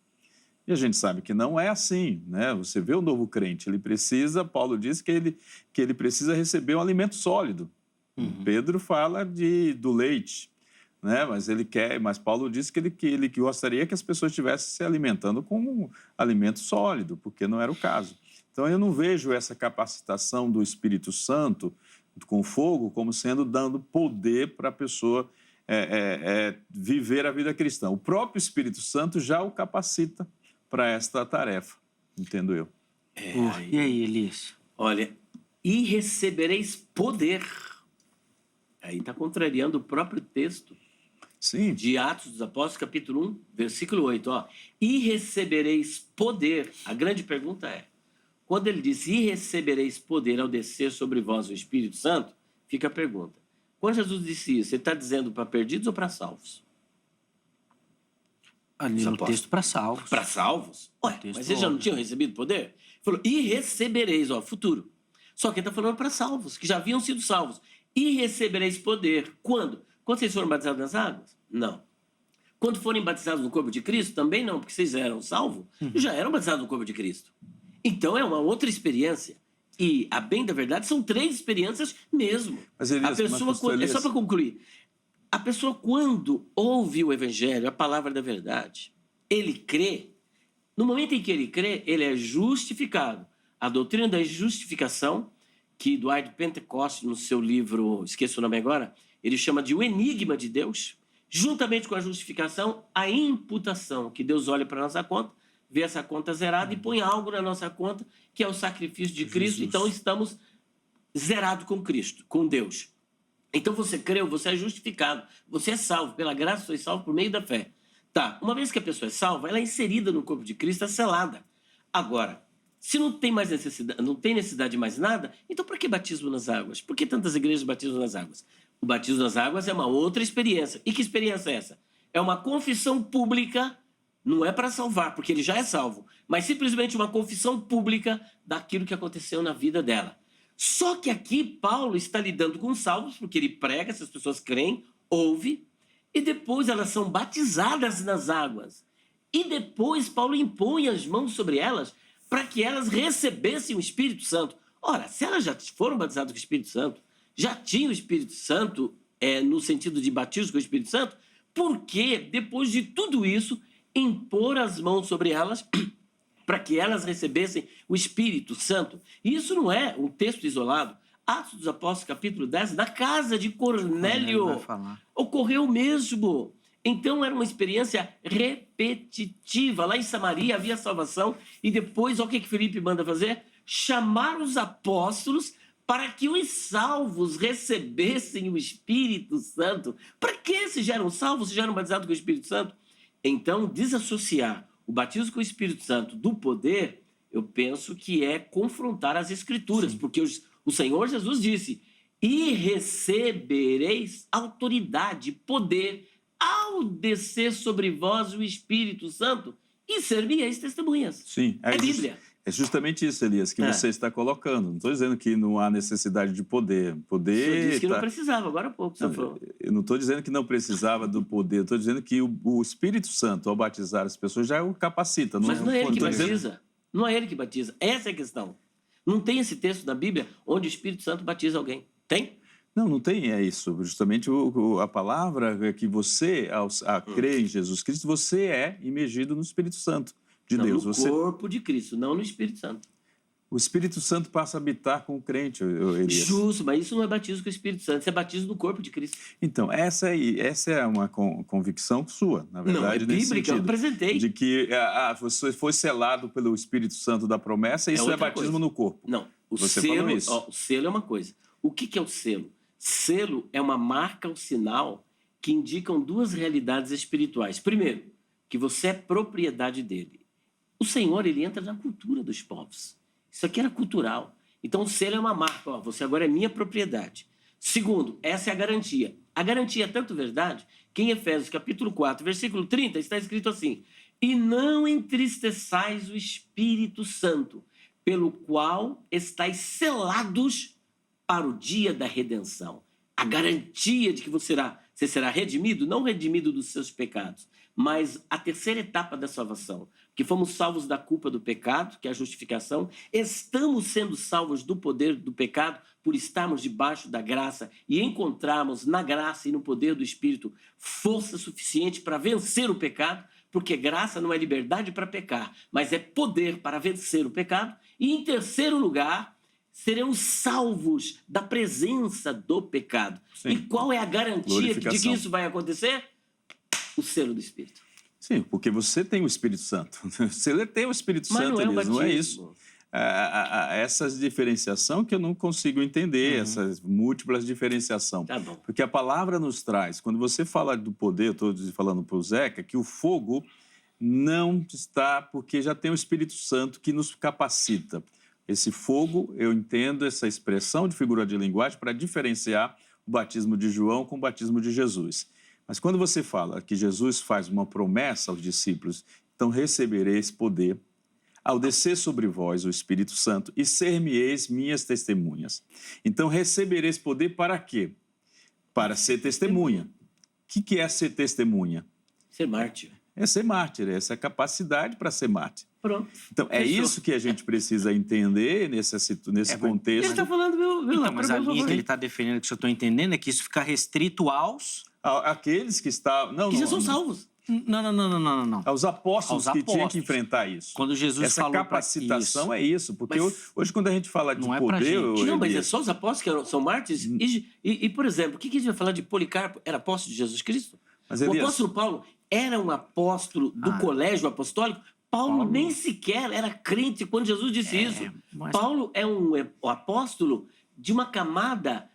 E a gente sabe que não é assim, né? Você vê o novo crente, ele precisa, Paulo diz que ele precisa receber um alimento sólido. Pedro fala do leite, né? Mas Paulo diz que ele gostaria que as pessoas estivessem se alimentando com um alimento sólido, porque não era o caso. Então eu não vejo essa capacitação do Espírito Santo com fogo como sendo dando poder para a pessoa viver a vida cristã. O próprio Espírito Santo já o capacita para esta tarefa, entendo eu. E aí, Elias? Olha, e recebereis poder. Aí está contrariando o próprio texto. Sim. De Atos dos Apóstolos, capítulo 1, versículo 8. Ó. E recebereis poder. A grande pergunta é, quando ele diz, e recebereis poder ao descer sobre vós o Espírito Santo, fica a pergunta. Quando Jesus disse isso, ele está dizendo para perdidos ou para salvos? Ali no texto para salvos. Para salvos? Ué, mas eles já não tinham recebido poder? Ele falou, e recebereis, ó, futuro. Só que ele está falando para salvos, que já haviam sido salvos. E recebereis poder. Quando? Quando vocês foram batizados nas águas? Não. Quando forem batizados no corpo de Cristo? Também não, porque vocês eram salvos e já eram batizados no corpo de Cristo. Então é uma outra experiência. E, a bem da verdade, são 3 experiências mesmo. Mas, Elias, a pessoa, é só para concluir. A pessoa, quando ouve o Evangelho, a palavra da verdade, ele crê. No momento em que ele crê, ele é justificado. A doutrina da justificação, que Dwight Pentecost, no seu livro, esqueço o nome agora, ele chama de o enigma de Deus, juntamente com a justificação, a imputação, que Deus olha para a nossa conta, vê essa conta zerada e põe algo na nossa conta, que é o sacrifício de Cristo. Então, estamos zerados com Cristo, com Deus. Então, você creu, você é justificado, você é salvo, pela graça, sois salvo por meio da fé. Tá, uma vez que a pessoa é salva, ela é inserida no corpo de Cristo, é selada. Agora, se não tem mais necessidade, não tem necessidade de mais nada, então por que batismo nas águas? Por que tantas igrejas batismo nas águas? O batismo nas águas é uma outra experiência. E que experiência é essa? É uma confissão pública, não é para salvar, porque ele já é salvo, mas simplesmente uma confissão pública daquilo que aconteceu na vida dela. Só que aqui Paulo está lidando com os salvos, porque ele prega, se as pessoas creem, ouve, e depois elas são batizadas nas águas. E depois Paulo impõe as mãos sobre elas para que elas recebessem o Espírito Santo. Ora, se elas já foram batizadas com o Espírito Santo, já tinham o Espírito Santo no sentido de batismo com o Espírito Santo, por que, depois de tudo isso, impor as mãos sobre elas para que elas recebessem o Espírito Santo? E isso não é um texto isolado. Atos dos Apóstolos, capítulo 10, na casa de Cornélio, ocorreu mesmo. Então, era uma experiência repetitiva. Lá em Samaria havia salvação. E depois, olha o que Filipe manda fazer? Chamar os apóstolos para que os salvos recebessem o Espírito Santo. Para que se já eram salvos, se já eram batizados com o Espírito Santo? Então, desassociar o batismo com o Espírito Santo do poder, eu penso que é confrontar as Escrituras. Sim. Porque o Senhor Jesus disse, e recebereis autoridade, poder, ao descer sobre vós o Espírito Santo, e ser-me-eis testemunhas. Sim. É Bíblia. É justamente isso, Elias, que você está colocando. Não estou dizendo que não há necessidade de poder. O Poder senhor disse que não precisava, agora há pouco o senhor falou. Eu não estou dizendo que não precisava do poder, estou dizendo que o Espírito Santo, ao batizar as pessoas, já o capacita. Mas não é ele que tô dizendo- batiza. Não é ele que batiza. Essa é a questão. Não tem esse texto da Bíblia onde o Espírito Santo batiza alguém. Tem? Não tem, é isso. Justamente a palavra é que você, ao crer em Jesus Cristo, você é imergido no Espírito Santo de Não, Deus. no corpo de Cristo, não no Espírito Santo. O Espírito Santo passa a habitar com o crente, Elias. Justo, mas isso não é batismo com o Espírito Santo, isso é batismo no corpo de Cristo. Então, essa é uma convicção sua, na verdade, não, é nesse bíblica, eu sentido. apresentei. De que você foi selado pelo Espírito Santo da promessa, isso é outra batismo coisa. no corpo. Não, Você falou isso. o selo é uma coisa. O que é o selo? Selo é uma marca ou sinal que indicam duas realidades espirituais. Primeiro, que você é propriedade dele. O Senhor, ele entra na cultura dos povos. Isso aqui era cultural. Então, o selo é uma marca. Ó, você agora é minha propriedade. Segundo, essa é a garantia. A garantia é tanto verdade que em Efésios capítulo 4, versículo 30, está escrito assim: e não entristeçais o Espírito Santo, pelo qual estáis selados para o dia da redenção. A garantia de que você será redimido, não redimido dos seus pecados, mas a terceira etapa da salvação, que fomos salvos da culpa do pecado, que é a justificação, estamos sendo salvos do poder do pecado por estarmos debaixo da graça e encontrarmos na graça e no poder do Espírito força suficiente para vencer o pecado, porque graça não é liberdade para pecar, mas é poder para vencer o pecado. E em terceiro lugar, seremos salvos da presença do pecado. Sim. E qual é a garantia de que Glorificação. isso vai acontecer? O selo do Espírito. Sim, porque você tem o Espírito Santo. Você tem o Espírito Mas Santo, não é o Elias, batismo. não é isso. Essa diferenciação que eu não consigo entender, essas múltiplas diferenciação. Tá bom. Porque a palavra nos traz, quando você fala do poder, estou falando para o Zeca, que o fogo não está, porque já tem o Espírito Santo que nos capacita. Esse fogo, eu entendo essa expressão de figura de linguagem para diferenciar o batismo de João com o batismo de Jesus. Mas quando você fala que Jesus faz uma promessa aos discípulos, então recebereis poder ao descer sobre vós o Espírito Santo e ser-me-eis minhas testemunhas. Então recebereis poder para quê? Para ser testemunha. O que é ser testemunha? Ser mártir. É ser mártir, é essa capacidade para ser mártir. Pronto. Então, é Fechou. isso que a gente precisa entender nesse contexto. Ele está falando Então, mas a linha que ele está defendendo, que eu estou entendendo, é que isso fica restrito aos... Aqueles que estavam... Não, Que já não, são não. salvos. Não. Aos apóstolos Aos que tinham apóstolos. que enfrentar isso. Quando Jesus Essa falou pra capacitação isso. é isso. Porque Mas hoje, quando a gente fala de não é pra poder... gente. Não, mas é Elias, só os apóstolos que são mártires. E, por exemplo, o que a gente vai falar de Policarpo? Era apóstolo de Jesus Cristo? Mas, O Elias, apóstolo Paulo era um apóstolo do colégio apostólico? Paulo nem sequer era crente quando Jesus disse isso. mas- Paulo é um apóstolo de uma camada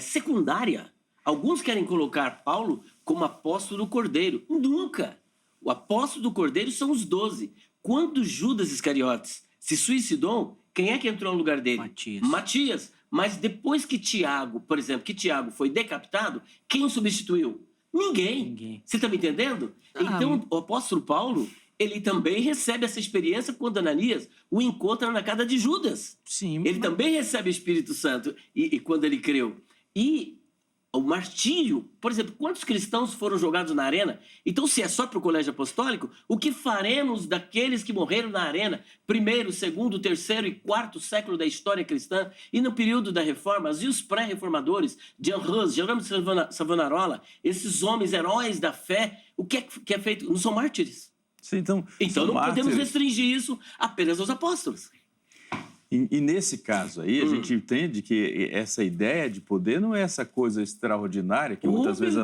secundária. Alguns querem colocar Paulo como apóstolo do Cordeiro. Nunca. O apóstolo do Cordeiro são os 12. Quando Judas Iscariotes se suicidou, quem é que entrou no lugar dele? Matias. Mas depois que Tiago, por exemplo, que Tiago foi decapitado, quem o substituiu? Ninguém. Você está me entendendo? Então, o apóstolo Paulo, ele também recebe essa experiência quando Ananias o encontra na casa de Judas. Sim, Ele também recebe o Espírito Santo e quando ele creu. E o martírio, por exemplo, quantos cristãos foram jogados na arena? Então, se é só para o colégio apostólico, o que faremos daqueles que morreram na arena? Primeiro, segundo, terceiro e quarto século da história cristã e no período da Reforma, e os pré-reformadores, Jean Hus, Jerônimo Savonarola, esses homens heróis da fé, o que é feito? Não são mártires. Sim, então Então são não podemos mártires. restringir isso apenas aos apóstolos. E nesse caso aí, a gente entende que essa ideia de poder não é essa coisa extraordinária que muitas vezes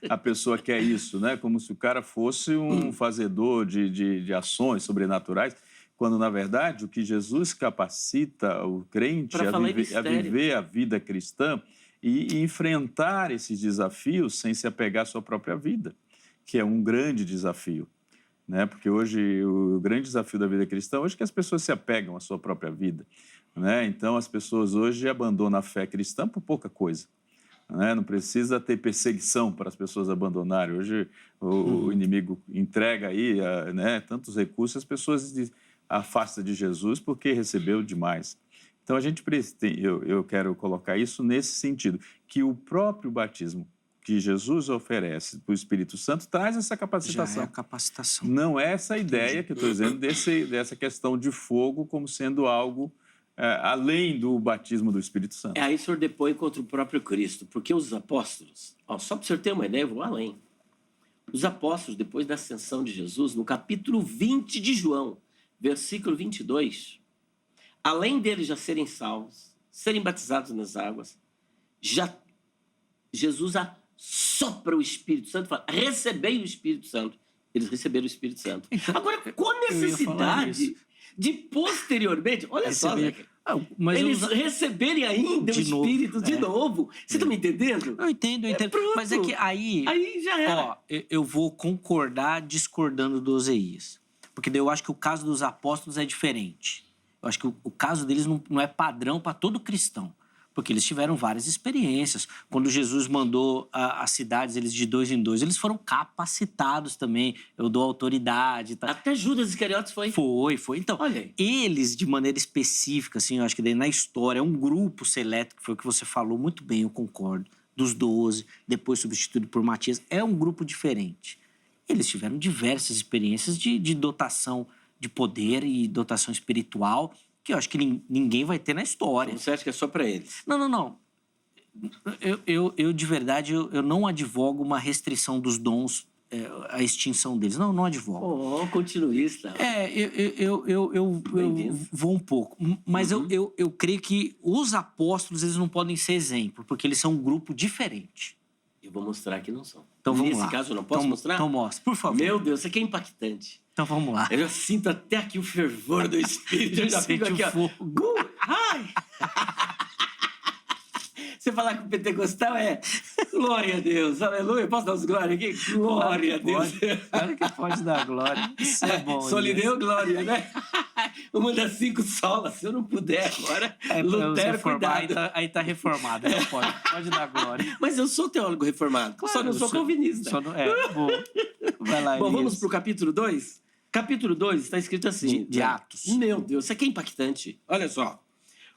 a pessoa quer isso, né? Como se o cara fosse um fazedor de ações sobrenaturais, quando, na verdade, o que Jesus capacita o crente a viver a vida cristã e enfrentar esses desafios sem se apegar à sua própria vida, que é um grande desafio. Né? Porque hoje o grande desafio da vida cristã hoje é que as pessoas se apegam à sua própria vida, né? Então as pessoas hoje abandonam a fé cristã por pouca coisa, né? Não precisa ter perseguição para as pessoas abandonarem. Hoje o inimigo entrega aí, né, tantos recursos, as pessoas afasta de Jesus porque recebeu demais. Então, eu quero colocar isso nesse sentido, que o próprio batismo que Jesus oferece para o Espírito Santo traz essa capacitação. Já é a capacitação. Não é essa ideia que eu estou dizendo dessa questão de fogo como sendo algo além do batismo do Espírito Santo. Aí o senhor depõe contra o próprio Cristo, porque os apóstolos, só para o senhor ter uma ideia, eu vou além. Os apóstolos, depois da ascensão de Jesus, no capítulo 20 de João, versículo 22, além deles já serem salvos, serem batizados nas águas, Jesus sopra o Espírito Santo e fala, recebei o Espírito Santo. Eles receberam o Espírito Santo. Agora, qual necessidade de posteriormente... Olha só, Zé, eles receberem ainda o Espírito de novo. Você está me entendendo? Eu entendo. Mas é que aí já era. Ó, eu vou concordar discordando do Oséias. Porque daí eu acho que o caso dos apóstolos é diferente. Eu acho que o caso deles não é padrão para todo cristão. Porque eles tiveram várias experiências. Quando Jesus mandou as cidades, eles de 2 em 2, eles foram capacitados também. Eu dou autoridade. Tá? Até Judas Iscariotes foi. Foi. Então, olha, eles, de maneira específica, assim, eu acho que daí na história, é um grupo seleto, que foi o que você falou muito bem, eu concordo, dos 12, depois substituído por Matias, é um grupo diferente. Eles tiveram diversas experiências de dotação de poder e dotação espiritual, que eu acho que ninguém vai ter na história. Você acha que é só para eles? Não. Eu de verdade, eu não advogo uma restrição dos dons, a extinção deles. Não advogo. Continuista. Eu vou um pouco. Mas eu creio que os apóstolos, eles não podem ser exemplo, porque eles são um grupo diferente. Eu vou mostrar que não são. Então vamos lá. Nesse caso, eu não posso mostrar? Então mostra, por favor. Meu Deus, isso aqui é impactante. Então vamos lá. Eu já sinto até aqui o fervor do Espírito. Eu já fico aqui, fogo. Ai! Você falar que o pentecostal é glória a Deus, aleluia. Posso dar os glória aqui? Glória a Deus. Claro que pode dar glória. Isso é bom. Só lhe deu glória, né? Uma das 5 solas. Se eu não puder agora, Lutero, cuidado. Aí tá reformado. Não pode dar glória. Mas eu sou teólogo reformado, claro, só não sou calvinista. Bom. Vai lá, Bom, vamos pro capítulo 2? Capítulo 2 está escrito assim. De Atos. Meu Deus, isso aqui é impactante. Olha só.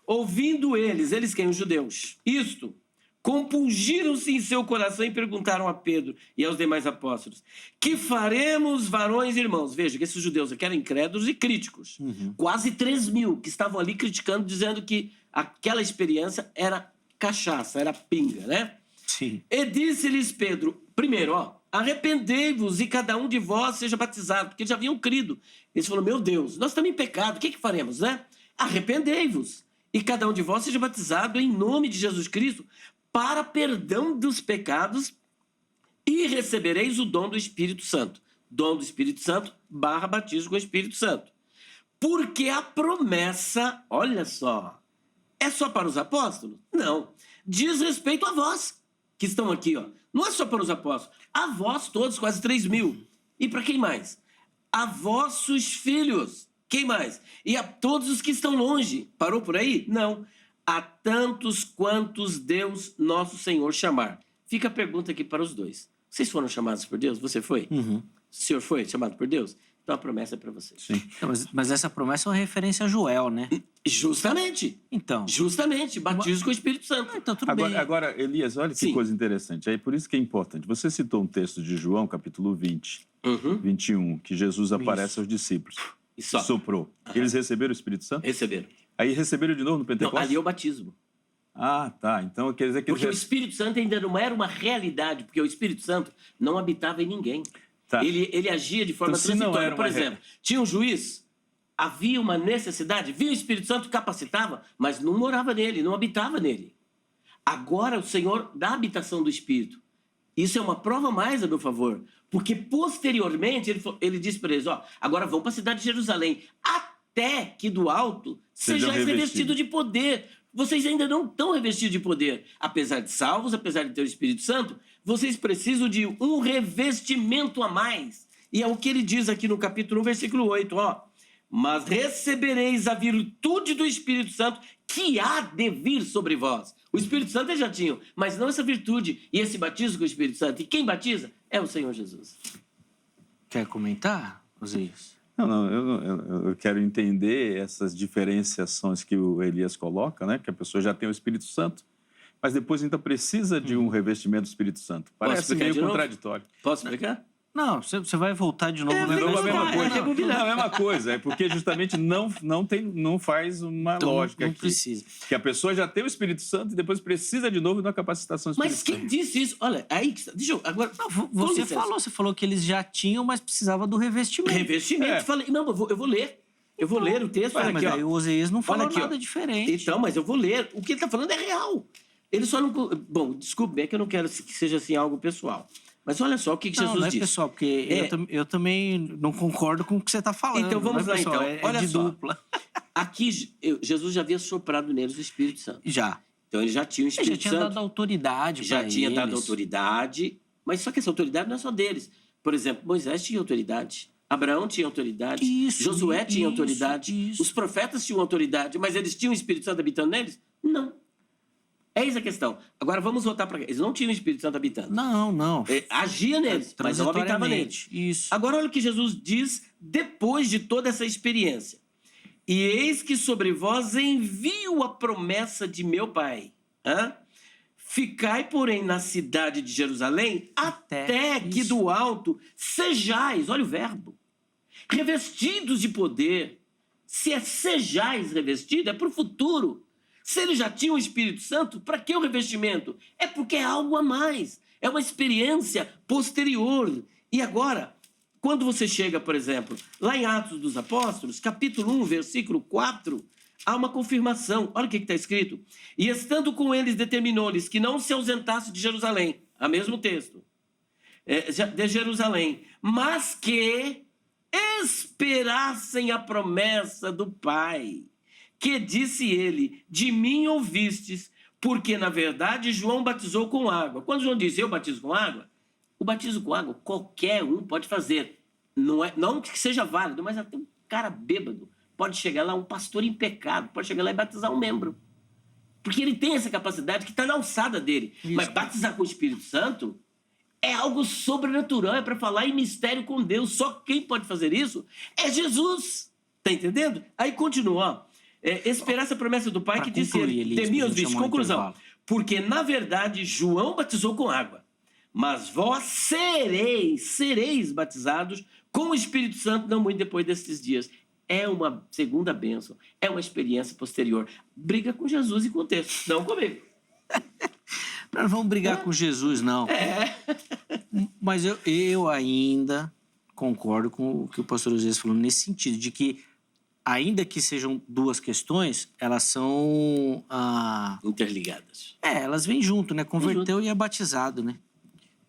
Ouvindo eles quem? Os judeus, isto, compungiram-se em seu coração e perguntaram a Pedro e aos demais apóstolos, que faremos, varões e irmãos? Veja que esses judeus aqui eram incrédulos e críticos. Quase 3.000 que estavam ali criticando, dizendo que aquela experiência era cachaça, era pinga, né? Sim. E disse-lhes Pedro, primeiro, arrependei-vos e cada um de vós seja batizado, porque eles já haviam crido. Eles falaram, meu Deus, nós estamos em pecado, o que faremos, né? Arrependei-vos e cada um de vós seja batizado em nome de Jesus Cristo para perdão dos pecados e recebereis o dom do Espírito Santo. Dom do Espírito Santo / batismo com o Espírito Santo. Porque a promessa, olha só, é só para os apóstolos? Não. Diz respeito a vós que estão aqui, Não é só para os apóstolos. A vós todos, quase 3.000. E para quem mais? A vossos filhos. Quem mais? E a todos os que estão longe. Parou por aí? Não. A tantos quantos Deus, nosso Senhor, chamar. Fica a pergunta aqui para os dois. Vocês foram chamados por Deus? Você foi? O senhor foi chamado por Deus? Então a promessa é para vocês. Sim. Mas essa promessa é uma referência a Joel, né? Justamente. Então. Justamente. Batismo com o Espírito Santo. Então tudo bem. Agora, Elias, olha que coisa interessante. Aí por isso que é importante. Você citou um texto de João, capítulo 20, 21, que Jesus aparece aos discípulos. E soprou. Eles receberam o Espírito Santo? Receberam. Aí receberam de novo no Pentecostes? Não, ali é o batismo. Ah, tá. Então quer dizer que porque o Espírito Santo ainda não era uma realidade, porque o Espírito Santo não habitava em ninguém. Tá. Ele agia de forma transitória. Por exemplo, tinha um juiz, havia uma necessidade, via o Espírito Santo, capacitava, mas não morava nele, não habitava nele. Agora o Senhor dá a habitação do Espírito. Isso é uma prova mais a meu favor. Porque posteriormente ele disse para eles, agora vão para a cidade de Jerusalém, até que do alto sejais revestido de poder. Vocês ainda não estão revestidos de poder. Apesar de salvos, apesar de ter o Espírito Santo, vocês precisam de um revestimento a mais. E é o que ele diz aqui no capítulo 1, versículo 8, mas recebereis a virtude do Espírito Santo que há de vir sobre vós. O Espírito Santo eles já tinham, mas não essa virtude e esse batismo com o Espírito Santo. E quem batiza é o Senhor Jesus. Quer comentar, Oséias? Eu quero entender essas diferenciações que o Elias coloca, né? Que a pessoa já tem o Espírito Santo, mas depois ainda precisa de um revestimento do Espírito Santo. Parece meio contraditório. Posso explicar? Não, você vai voltar de novo. De novo a mesma coisa. rebobinar. Não, é a mesma coisa. É porque justamente não faz uma Então, lógica não aqui. precisa. Que a pessoa já tem o Espírito Santo e depois precisa de novo de uma capacitação espiritual. Mas quem disse isso? Olha, aí... Deixa eu... Agora, Você falou que eles já tinham, mas precisava do revestimento. Revestimento. Falei, não, eu vou ler. Eu vou ler o texto. Olha Mas aqui, aí ó. o Oséias não falou Olha aqui, nada ó. diferente. Então, mas eu vou ler. O que ele está falando é real. Ele só não... Bom, desculpe, é que eu não quero que seja assim algo pessoal. Mas olha só o que Jesus não é disse. pessoal, porque eu também não concordo com o que você está falando. Então vamos lá, pessoal, então. Olha de só. dupla. Aqui, Jesus já havia soprado neles o Espírito Santo. Já. Então ele já tinha o Ele já Espírito tinha Santo. dado autoridade Já para tinha eles. dado autoridade. Mas só que essa autoridade não é só deles. Por exemplo, Moisés tinha autoridade. Abraão tinha autoridade. Isso, Josué tinha autoridade. isso. Os profetas tinham autoridade. Mas eles tinham o Espírito Santo habitando neles? Não. Eis a questão. Agora vamos voltar para cá. Eles não tinham o Espírito Santo habitando. Não. Agia neles, mas não habitava neles. Isso. Agora olha o que Jesus diz depois de toda essa experiência. E eis que sobre vós envio a promessa de meu Pai. Ficai, porém, na cidade de Jerusalém, até que do alto sejais, olha o verbo, revestidos de poder. Se é sejais revestido, é para o futuro. Se ele já tinha o Espírito Santo, para que o revestimento? É porque é algo a mais. É uma experiência posterior. E agora, quando você chega, por exemplo, lá em Atos dos Apóstolos, capítulo 1, versículo 4, há uma confirmação. Olha o que está escrito. E estando com eles, determinou-lhes que não se ausentasse de Jerusalém. É o mesmo texto. De Jerusalém. Mas que esperassem a promessa do Pai. Que disse ele, de mim ouvistes, porque, na verdade, João batizou com água. Quando João disse, eu batizo com água, o batismo com água qualquer um pode fazer. Não que seja válido, mas até um cara bêbado pode chegar lá, um pastor em pecado, pode chegar lá e batizar um membro. Porque ele tem essa capacidade que está na alçada dele. Isso. Mas batizar com o Espírito Santo é algo sobrenatural, é para falar em mistério com Deus. Só quem pode fazer isso é Jesus. Tá entendendo? Aí continua, ó. Esperar essa promessa do Pai Pra que disse concluir, ele, Elias, de mim pra os gente vistos. chamar um Conclusão. intervalo. Porque, na verdade, João batizou com água, mas vós sereis batizados com o Espírito Santo não muito depois desses dias. É uma segunda bênção, é uma experiência posterior. Briga com Jesus e com o texto, não comigo. Não vamos brigar com Jesus, não. Mas eu ainda concordo com o que o pastor Oséias falou nesse sentido, de que ainda que sejam duas questões, elas são... Interligadas. elas vêm junto, né? Converteu e é batizado, né?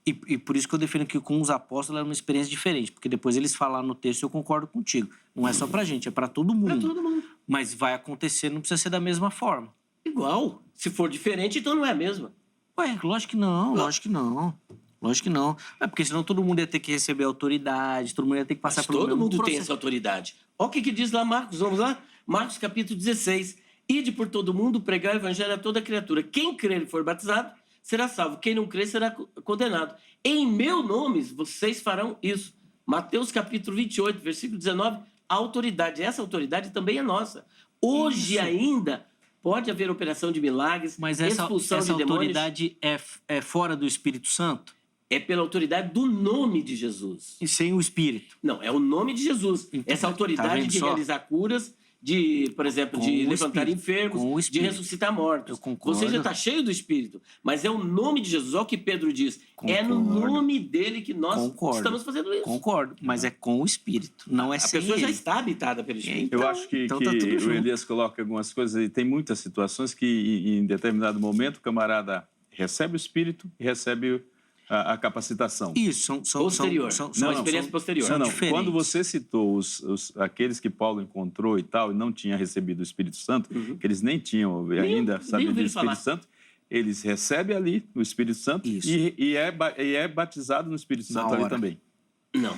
E por isso que eu defendo que com os apóstolos é uma experiência diferente, porque depois eles falaram no texto, eu concordo contigo. Não é só pra gente, é pra todo mundo. Para todo mundo. Mas vai acontecer, não precisa ser da mesma forma. Igual. Se for diferente, então não é a mesma. Ué, lógico que não, lógico que não. Lógico que não. É porque senão todo mundo ia ter que receber autoridade, todo mundo ia ter que passar Mas pelo todo mesmo mundo tem processo. essa autoridade. Olha o que diz lá Marcos, vamos lá? Marcos capítulo 16. Ide por todo mundo, pregar o evangelho a toda criatura. Quem crer e for batizado, será salvo. Quem não crer, será condenado. Em meu nome, vocês farão isso. Mateus capítulo 28, versículo 19. A autoridade, essa autoridade também é nossa. Hoje ainda pode haver operação de milagres, Mas essa expulsão de demônios. autoridade é fora do Espírito Santo? É pela autoridade do nome de Jesus. E sem o Espírito? Não, é o nome de Jesus. Então, Essa tá autoridade vendo de só? realizar curas, de, por exemplo, Com de o levantar Espírito. enfermos, Com o de Espírito. ressuscitar mortos. Eu concordo. Você já está cheio do Espírito, mas é o nome de Jesus. Olha o que Pedro diz. É no Concordo. nome dele que nós Concordo. estamos fazendo isso. Concordo, mas é com o Espírito, não é A sem pessoa ele. já está habitada pelo Espírito. Eu acho que, então tá tudo o junto. Elias coloca algumas coisas, e tem muitas situações que, em determinado momento, o camarada recebe o Espírito e recebe a capacitação. Isso, são Posterior. são Uma experiência posterior. Não, diferentes. quando você citou aqueles que Paulo encontrou e tal, e não tinha recebido o Espírito Santo, que eles nem tinham ainda sabido do ouviram Espírito falar. Santo, eles recebem ali o Espírito Santo Isso. e é batizado no Espírito Na Santo ali hora. também. Não,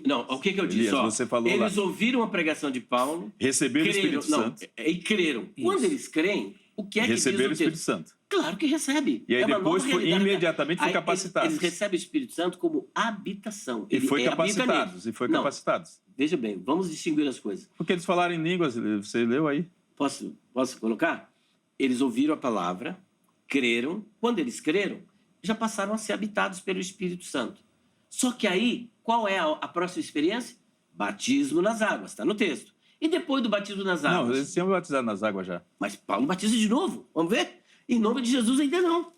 não, o que eu disse? Elias, Ó, você falou eles lá. ouviram a pregação de Paulo, Receberam o creram, Espírito Santo. e creram. Isso. Quando eles creem, o que é que diz o Receberam o Espírito texto? Santo. Claro que recebe. E aí É uma depois, nova realidade. imediatamente, foi Aí capacitados. Eles recebem o Espírito Santo como habitação. E foi habita capacitados, neles. e foi Não, capacitados. veja bem, vamos distinguir as coisas. Porque eles falaram em línguas, você leu aí? Posso colocar? Eles ouviram a palavra, creram. Quando eles creram, já passaram a ser habitados pelo Espírito Santo. Só que aí, qual é a próxima experiência? Batismo nas águas, está no texto. E depois do batismo nas águas? Não, eles tinham batizado nas águas já. Mas Paulo batiza de novo, vamos ver? Em nome de Jesus ainda não.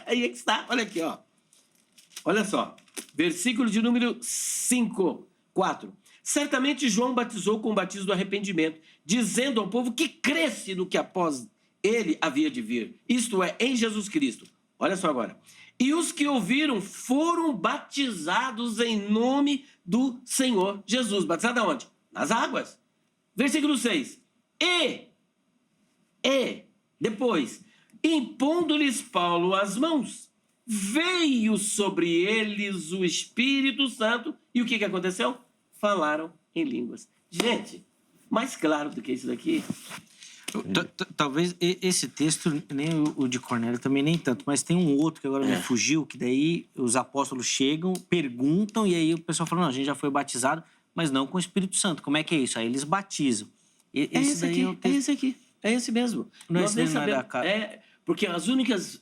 Aí é que está, olha aqui, ó. Olha só, versículo de número 5, 4. Certamente João batizou com o batismo do arrependimento, dizendo ao povo que cresce no que após ele havia de vir, isto é, em Jesus Cristo. Olha só agora. E os que ouviram foram batizados em nome do Senhor Jesus. Batizado aonde? Nas águas. Versículo 6. E depois, impondo-lhes Paulo as mãos, veio sobre eles o Espírito Santo. E o que aconteceu? Falaram em línguas. Gente, mais claro do que isso daqui. Talvez esse texto, nem o de Cornélio também nem tanto, mas tem um outro que agora me fugiu, que daí os apóstolos chegam, perguntam, e aí o pessoal fala, não, a gente já foi batizado, mas não com o Espírito Santo. Como é que é isso? Aí eles batizam. Esse aqui. É esse mesmo. Não, Nós nem não é da sabemos. cara. Porque as únicas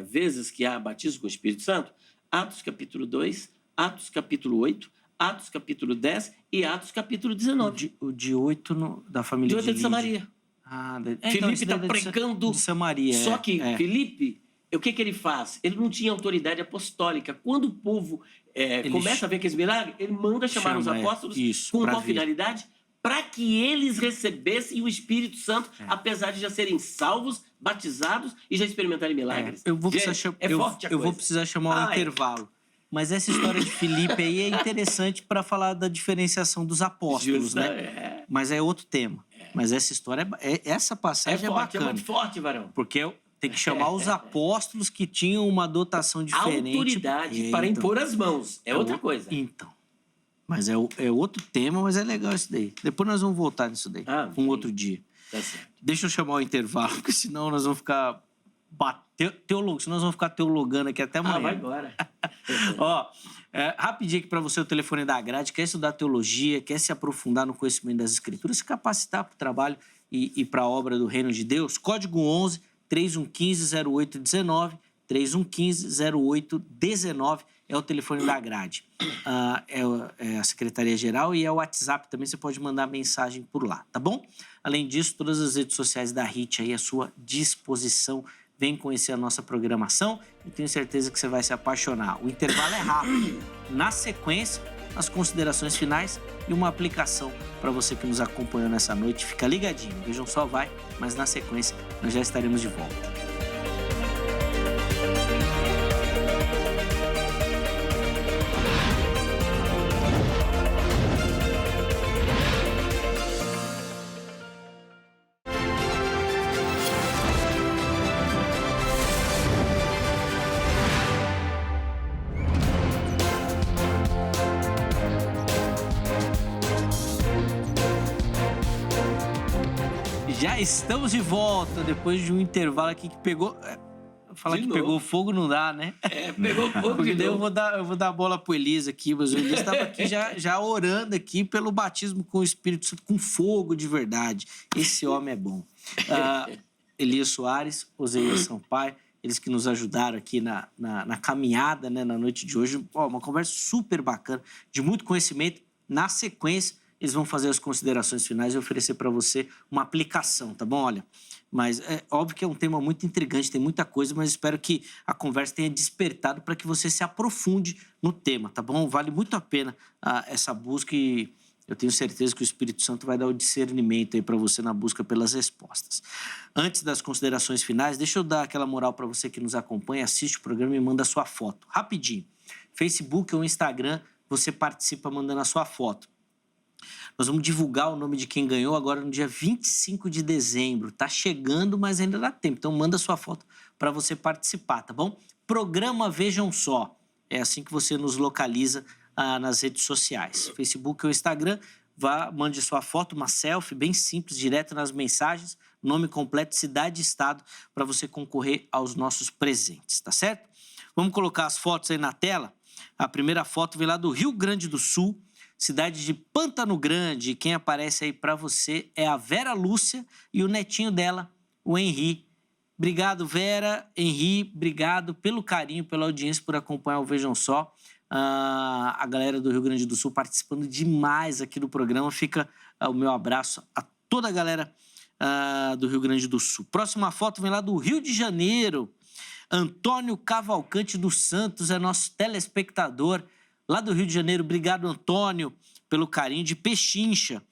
vezes que há batismo com o Espírito Santo, Atos capítulo 2, Atos capítulo 8, Atos capítulo 10 e Atos capítulo 19. O de 8 da família De 8 é de Lídia. Samaria. Filipe está pregando. De Samaria. Só que Filipe, o que ele faz? Ele não tinha autoridade apostólica. Quando o povo começa a ver aqueles milagres, ele manda chamar os apóstolos com qual finalidade? Para que eles recebessem o Espírito Santo, apesar de já serem salvos, batizados e já experimentarem milagres. Eu vou precisar, eu vou precisar chamar um intervalo. Mas essa história de Filipe aí é interessante para falar da diferenciação dos apóstolos, né? Mas é outro tema. Mas essa história, essa passagem é bacana. É muito forte, varão. Porque tem que chamar os apóstolos que tinham uma dotação diferente. Autoridade para impor as mãos. É outra coisa. Então. Mas é outro tema, mas é legal isso daí. Depois nós vamos voltar nisso daí, um outro dia. Tá certo. Deixa eu chamar o intervalo, porque senão nós vamos ficar senão nós vamos ficar teologando aqui até amanhã. Vai embora. Ó, rapidinho aqui para você o telefone da grade. Quer estudar teologia, quer se aprofundar no conhecimento das Escrituras, se capacitar para o trabalho e para a obra do Reino de Deus? Código 11 3115 0819, 3115 0819 é o telefone da grade. É a Secretaria-Geral e é o WhatsApp também, você pode mandar mensagem por lá, tá bom? Além disso, todas as redes sociais da HIT aí à sua disposição. Vem conhecer a nossa programação e tenho certeza que você vai se apaixonar. O intervalo é rápido. Na sequência, as considerações finais e uma aplicação para você que nos acompanhou nessa noite. Fica ligadinho, vejam só, vai, mas na sequência nós já estaremos de volta. Já estamos de volta, depois de um intervalo aqui que pegou... Falar que pegou fogo não dá, né? Pegou fogo. Porque daí eu vou dar a bola pro Elias aqui, mas o Elias estava aqui já orando aqui pelo batismo com o Espírito Santo, com fogo de verdade. Esse homem é bom. Elias Soares, Oseias Sampaio, eles que nos ajudaram aqui na caminhada, né, na noite de hoje. Uma conversa super bacana, de muito conhecimento. Na sequência, eles vão fazer as considerações finais e oferecer para você uma aplicação, tá bom? Olha, mas é óbvio que é um tema muito intrigante, tem muita coisa, mas espero que a conversa tenha despertado para que você se aprofunde no tema, tá bom? Vale muito a pena essa busca e eu tenho certeza que o Espírito Santo vai dar o discernimento aí para você na busca pelas respostas. Antes das considerações finais, deixa eu dar aquela moral para você que nos acompanha, assiste o programa e manda a sua foto. Rapidinho. Facebook ou Instagram, você participa mandando a sua foto. Nós vamos divulgar o nome de quem ganhou agora no dia 25 de dezembro. Tá chegando, mas ainda dá tempo. Então, manda sua foto para você participar, tá bom? Programa Vejam Só. É assim que você nos localiza nas redes sociais. Facebook ou Instagram, mande sua foto, uma selfie bem simples, direto nas mensagens, nome completo, cidade e estado, para você concorrer aos nossos presentes, tá certo? Vamos colocar as fotos aí na tela. A primeira foto vem lá do Rio Grande do Sul, cidade de Pantano Grande. Quem aparece aí para você é a Vera Lúcia e o netinho dela, o Henri. Obrigado, Vera, Henri, obrigado pelo carinho, pela audiência, por acompanhar o Vejam Só. A galera do Rio Grande do Sul participando demais aqui do programa. Fica o meu abraço a toda a galera do Rio Grande do Sul. Próxima foto vem lá do Rio de Janeiro. Antônio Cavalcante dos Santos é nosso telespectador lá do Rio de Janeiro. Obrigado, Antônio, pelo carinho. De Pechincha.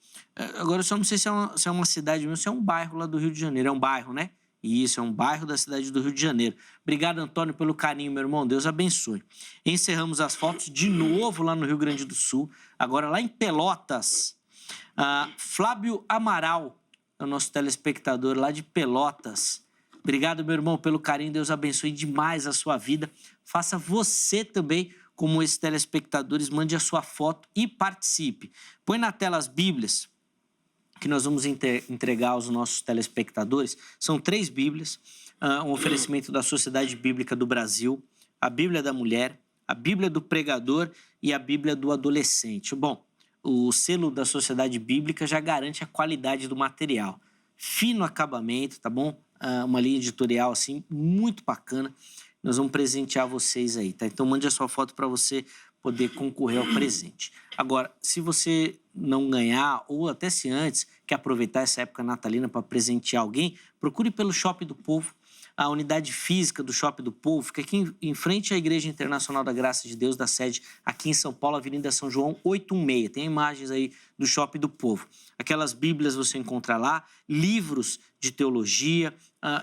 Agora eu só não sei se é uma cidade mesmo, se é um bairro lá do Rio de Janeiro. É um bairro, né? Isso, é um bairro da cidade do Rio de Janeiro. Obrigado, Antônio, pelo carinho, meu irmão. Deus abençoe. Encerramos as fotos de novo lá no Rio Grande do Sul. Agora lá em Pelotas. Flávio Amaral é o nosso telespectador lá de Pelotas. Obrigado, meu irmão, pelo carinho. Deus abençoe demais a sua vida. Faça você também como esses telespectadores. Mande a sua foto e participe. Põe na tela as Bíblias que nós vamos entregar aos nossos telespectadores. São 3 Bíblias, um oferecimento da Sociedade Bíblica do Brasil, a Bíblia da Mulher, a Bíblia do Pregador e a Bíblia do Adolescente. Bom, o selo da Sociedade Bíblica já garante a qualidade do material. Fino acabamento, tá bom? Uma linha editorial, assim, muito bacana. Nós vamos presentear vocês aí, tá? Então, mande a sua foto para você poder concorrer ao presente. Agora, se você não ganhar, ou até se antes, quer aproveitar essa época natalina para presentear alguém, procure pelo Shopping do Povo. A unidade física do Shopping do Povo fica aqui em frente à Igreja Internacional da Graça de Deus, da sede aqui em São Paulo, Avenida São João 816. Tem imagens aí do Shopping do Povo. Aquelas Bíblias você encontra lá, livros de teologia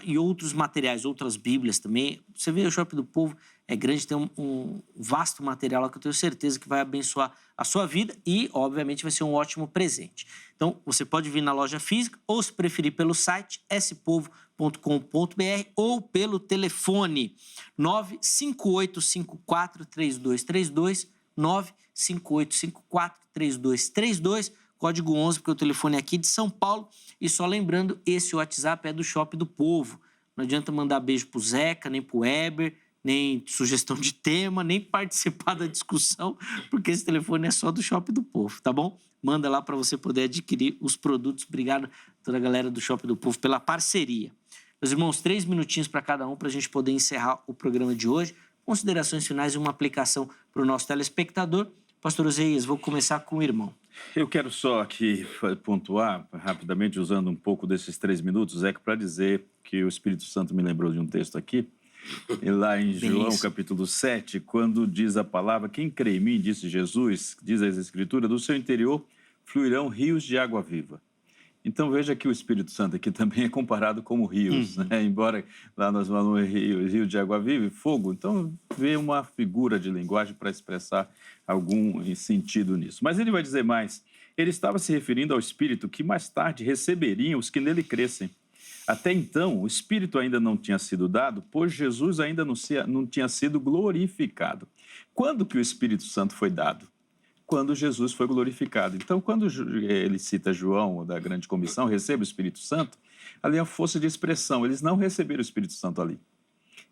e outros materiais, outras Bíblias também. Você vê o Shopping do Povo, é grande, tem um vasto material lá que eu tenho certeza que vai abençoar a sua vida e, obviamente, vai ser um ótimo presente. Então, você pode vir na loja física ou, se preferir, pelo site spovo.com.br ou pelo telefone 958543232, 958543232, código 11, porque o telefone é aqui de São Paulo. E só lembrando, esse WhatsApp é do Shopping do Povo. Não adianta mandar beijo pro Zeca, nem pro Weber, nem sugestão de tema, nem participar da discussão, porque esse telefone é só do Shopping do Povo, tá bom? Manda lá para você poder adquirir os produtos. Obrigado a toda a galera do Shopping do Povo pela parceria. Meus irmãos, 3 minutinhos para cada um para a gente poder encerrar o programa de hoje. Considerações finais e uma aplicação para o nosso telespectador. Pastor Oséias, vou começar com o irmão. Eu quero só aqui pontuar rapidamente, usando um pouco desses 3 minutos, Zeca, para dizer que o Espírito Santo me lembrou de um texto aqui, e lá em João, capítulo 7, quando diz a palavra: quem crê em mim, disse Jesus, diz as Escrituras, do seu interior fluirão rios de água viva. Então veja que o Espírito Santo aqui também é comparado como rios, né? Embora lá nós falamos rio de água viva e fogo, então vê uma figura de linguagem para expressar algum sentido nisso. Mas ele vai dizer mais, ele estava se referindo ao Espírito que mais tarde receberiam os que nele crescem. Até então, o Espírito ainda não tinha sido dado, pois Jesus ainda não tinha sido glorificado. Quando que o Espírito Santo foi dado? Quando Jesus foi glorificado. Então, quando ele cita João, da grande comissão, recebe o Espírito Santo, ali é a força de expressão. Eles não receberam o Espírito Santo ali.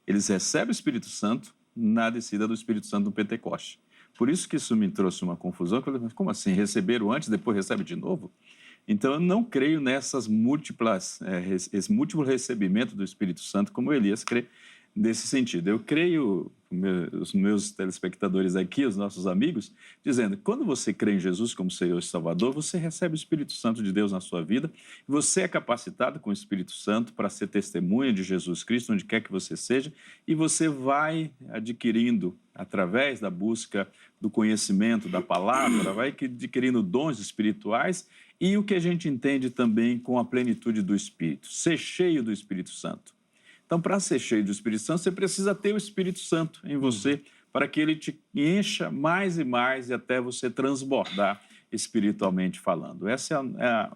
Eles recebem o Espírito Santo na descida do Espírito Santo no Pentecoste. Por isso que isso me trouxe uma confusão. Eu falei, mas como assim? Receberam antes, depois recebe de novo? Então, eu não creio esse múltiplo recebimento do Espírito Santo, como Elias crê nesse sentido. Eu creio, os meus telespectadores aqui, os nossos amigos, dizendo que quando você crê em Jesus como Senhor e Salvador, você recebe o Espírito Santo de Deus na sua vida, você é capacitado com o Espírito Santo para ser testemunha de Jesus Cristo, onde quer que você seja, e você vai adquirindo, através da busca do conhecimento da palavra, vai adquirindo dons espirituais e o que a gente entende também com a plenitude do Espírito, ser cheio do Espírito Santo. Então, para ser cheio do Espírito Santo, você precisa ter o Espírito Santo em você, para que ele te encha mais e mais e até você transbordar espiritualmente falando. Esse é o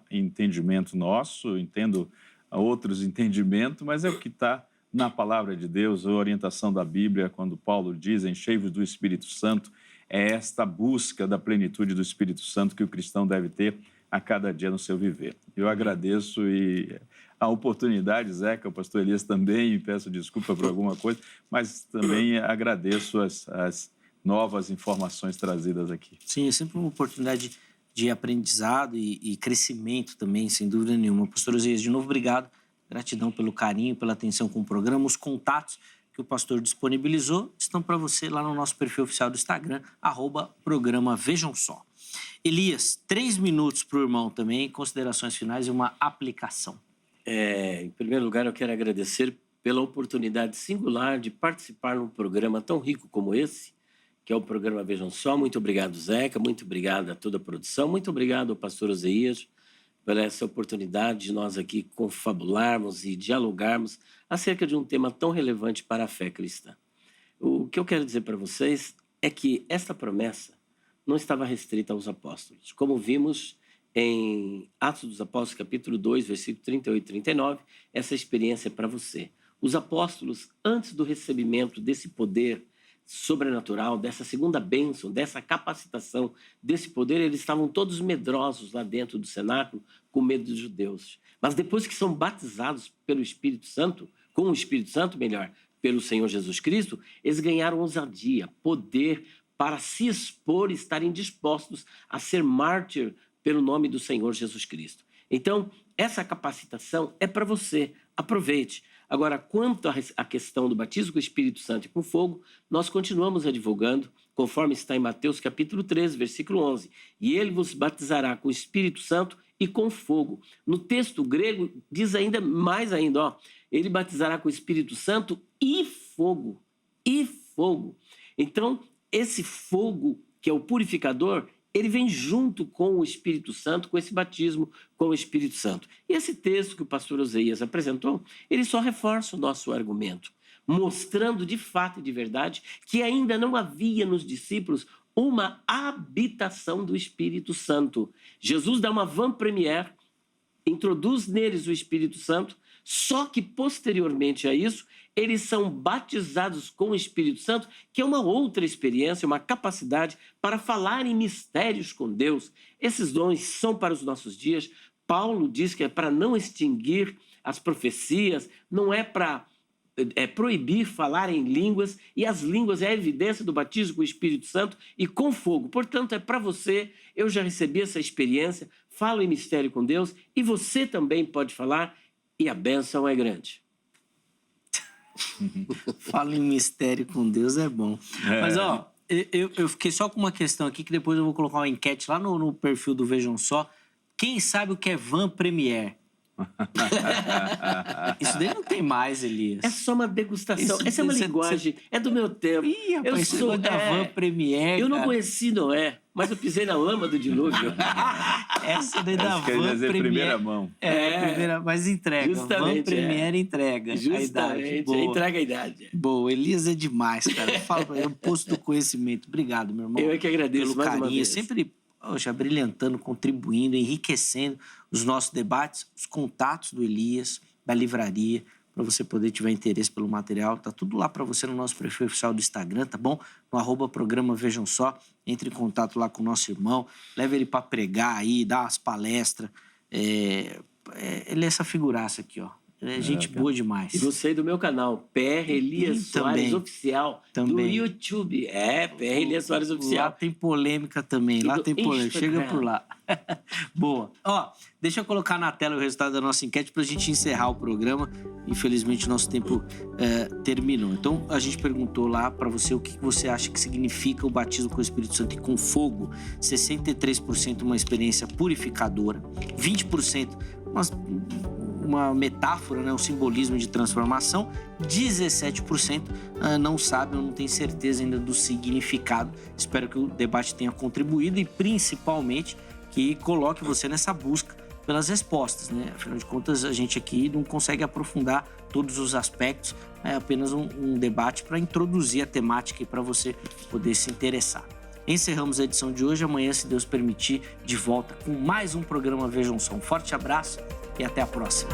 entendimento nosso, entendo outros entendimentos, mas é o que está na palavra de Deus, a orientação da Bíblia, quando Paulo diz, enchei-vos do Espírito Santo, é esta busca da plenitude do Espírito Santo que o cristão deve ter a cada dia no seu viver. Eu agradeço e a oportunidade, Zeca, o pastor Elias também, e peço desculpa por alguma coisa, mas também agradeço as novas informações trazidas aqui. Sim, é sempre uma oportunidade de aprendizado e crescimento também, sem dúvida nenhuma. Pastor Oséias, de novo, obrigado. Gratidão pelo carinho, pela atenção com o programa. Os contatos que o pastor disponibilizou estão para você lá no nosso perfil oficial do Instagram, @programa Vejam Só. Elias, 3 minutos para o irmão também, considerações finais e uma aplicação. Em primeiro lugar, eu quero agradecer pela oportunidade singular de participar num programa tão rico como esse, que é o programa Vejam Só. Muito obrigado, Zeca, muito obrigado a toda a produção, muito obrigado ao pastor Oséias pela essa oportunidade de nós aqui confabularmos e dialogarmos acerca de um tema tão relevante para a fé cristã. O que eu quero dizer para vocês é que esta promessa não estava restrita aos apóstolos. Como vimos em Atos dos Apóstolos, capítulo 2, versículo 38 e 39, essa experiência é para você. Os apóstolos, antes do recebimento desse poder sobrenatural, dessa segunda bênção, dessa capacitação, desse poder, eles estavam todos medrosos lá dentro do cenáculo, com medo dos judeus. Mas depois que são batizados pelo Espírito Santo, com o Espírito Santo, melhor, pelo Senhor Jesus Cristo, eles ganharam ousadia, poder para se expor e estarem dispostos a ser mártir pelo nome do Senhor Jesus Cristo. Então, essa capacitação é para você. Aproveite. Agora, quanto à questão do batismo com o Espírito Santo e com fogo, nós continuamos advogando, conforme está em Mateus capítulo 13, versículo 11. E ele vos batizará com o Espírito Santo e com fogo. No texto grego, diz ainda mais ainda, ó, ele batizará com o Espírito Santo e fogo. E fogo. Então, esse fogo, que é o purificador, ele vem junto com o Espírito Santo, com esse batismo com o Espírito Santo. E esse texto que o pastor Oséias apresentou, ele só reforça o nosso argumento, mostrando de fato e de verdade que ainda não havia nos discípulos uma habitação do Espírito Santo. Jesus dá uma avant-première, introduz neles o Espírito Santo, só que posteriormente a isso, eles são batizados com o Espírito Santo, que é uma outra experiência, uma capacidade para falar em mistérios com Deus. Esses dons são para os nossos dias. Paulo diz que é para não extinguir as profecias, não é para proibir falar em línguas, e as línguas é a evidência do batismo com o Espírito Santo e com fogo. Portanto, é para você. Eu já recebi essa experiência, falo em mistério com Deus, e você também pode falar, e a bênção é grande. Fala em mistério com Deus é bom. Mas, ó, eu fiquei só com uma questão aqui, que depois eu vou colocar uma enquete lá no perfil do Vejam Só. Quem sabe o que é avant-première? Isso daí não tem mais, Elias. É só uma degustação. Essa é uma linguagem, é do meu tempo. Ih, rapaz, eu sou da avant-première. Eu não conheci Noé, mas eu pisei na lama do dilúvio. Essa daí da avant-première. Primeira mão. Primeira, mas entrega. Avant-première entrega. Justamente, a idade. Boa. Entrega a idade. Boa, Elias é demais, cara. Fala pra ele, é um posto do conhecimento. Obrigado, meu irmão. Eu é que agradeço pelo mais carinho. uma vez. Sempre, poxa, brilhantando, contribuindo, enriquecendo os nossos debates, os contatos do Elias, da livraria, para você poder tiver interesse pelo material. Tá tudo lá para você no nosso perfil oficial do Instagram, tá bom? No @programa Vejam Só. Entre em contato lá com o nosso irmão, leva ele para pregar aí, dar umas palestras. Ele é essa figuraça aqui, ó. É gente boa demais. E você do meu canal, PR Elias Soares Oficial, do YouTube. PR Elias Soares Oficial. Lá tem polêmica também, lá tem polêmica. Chega por lá. Boa. Ó, deixa eu colocar na tela o resultado da nossa enquete pra gente encerrar o programa. Infelizmente, o nosso tempo terminou. Então, a gente perguntou lá pra você o que você acha que significa o batismo com o Espírito Santo e com fogo. 63% uma experiência purificadora, 20% uma metáfora, né, um simbolismo de transformação, 17% não sabe ou não tem certeza ainda do significado. Espero que o debate tenha contribuído e, principalmente, que coloque você nessa busca pelas respostas, né? Afinal de contas, a gente aqui não consegue aprofundar todos os aspectos, é apenas um debate para introduzir a temática e para você poder se interessar. Encerramos a edição de hoje. Amanhã, se Deus permitir, de volta com mais um programa Vejam Só. Um forte abraço e até a próxima.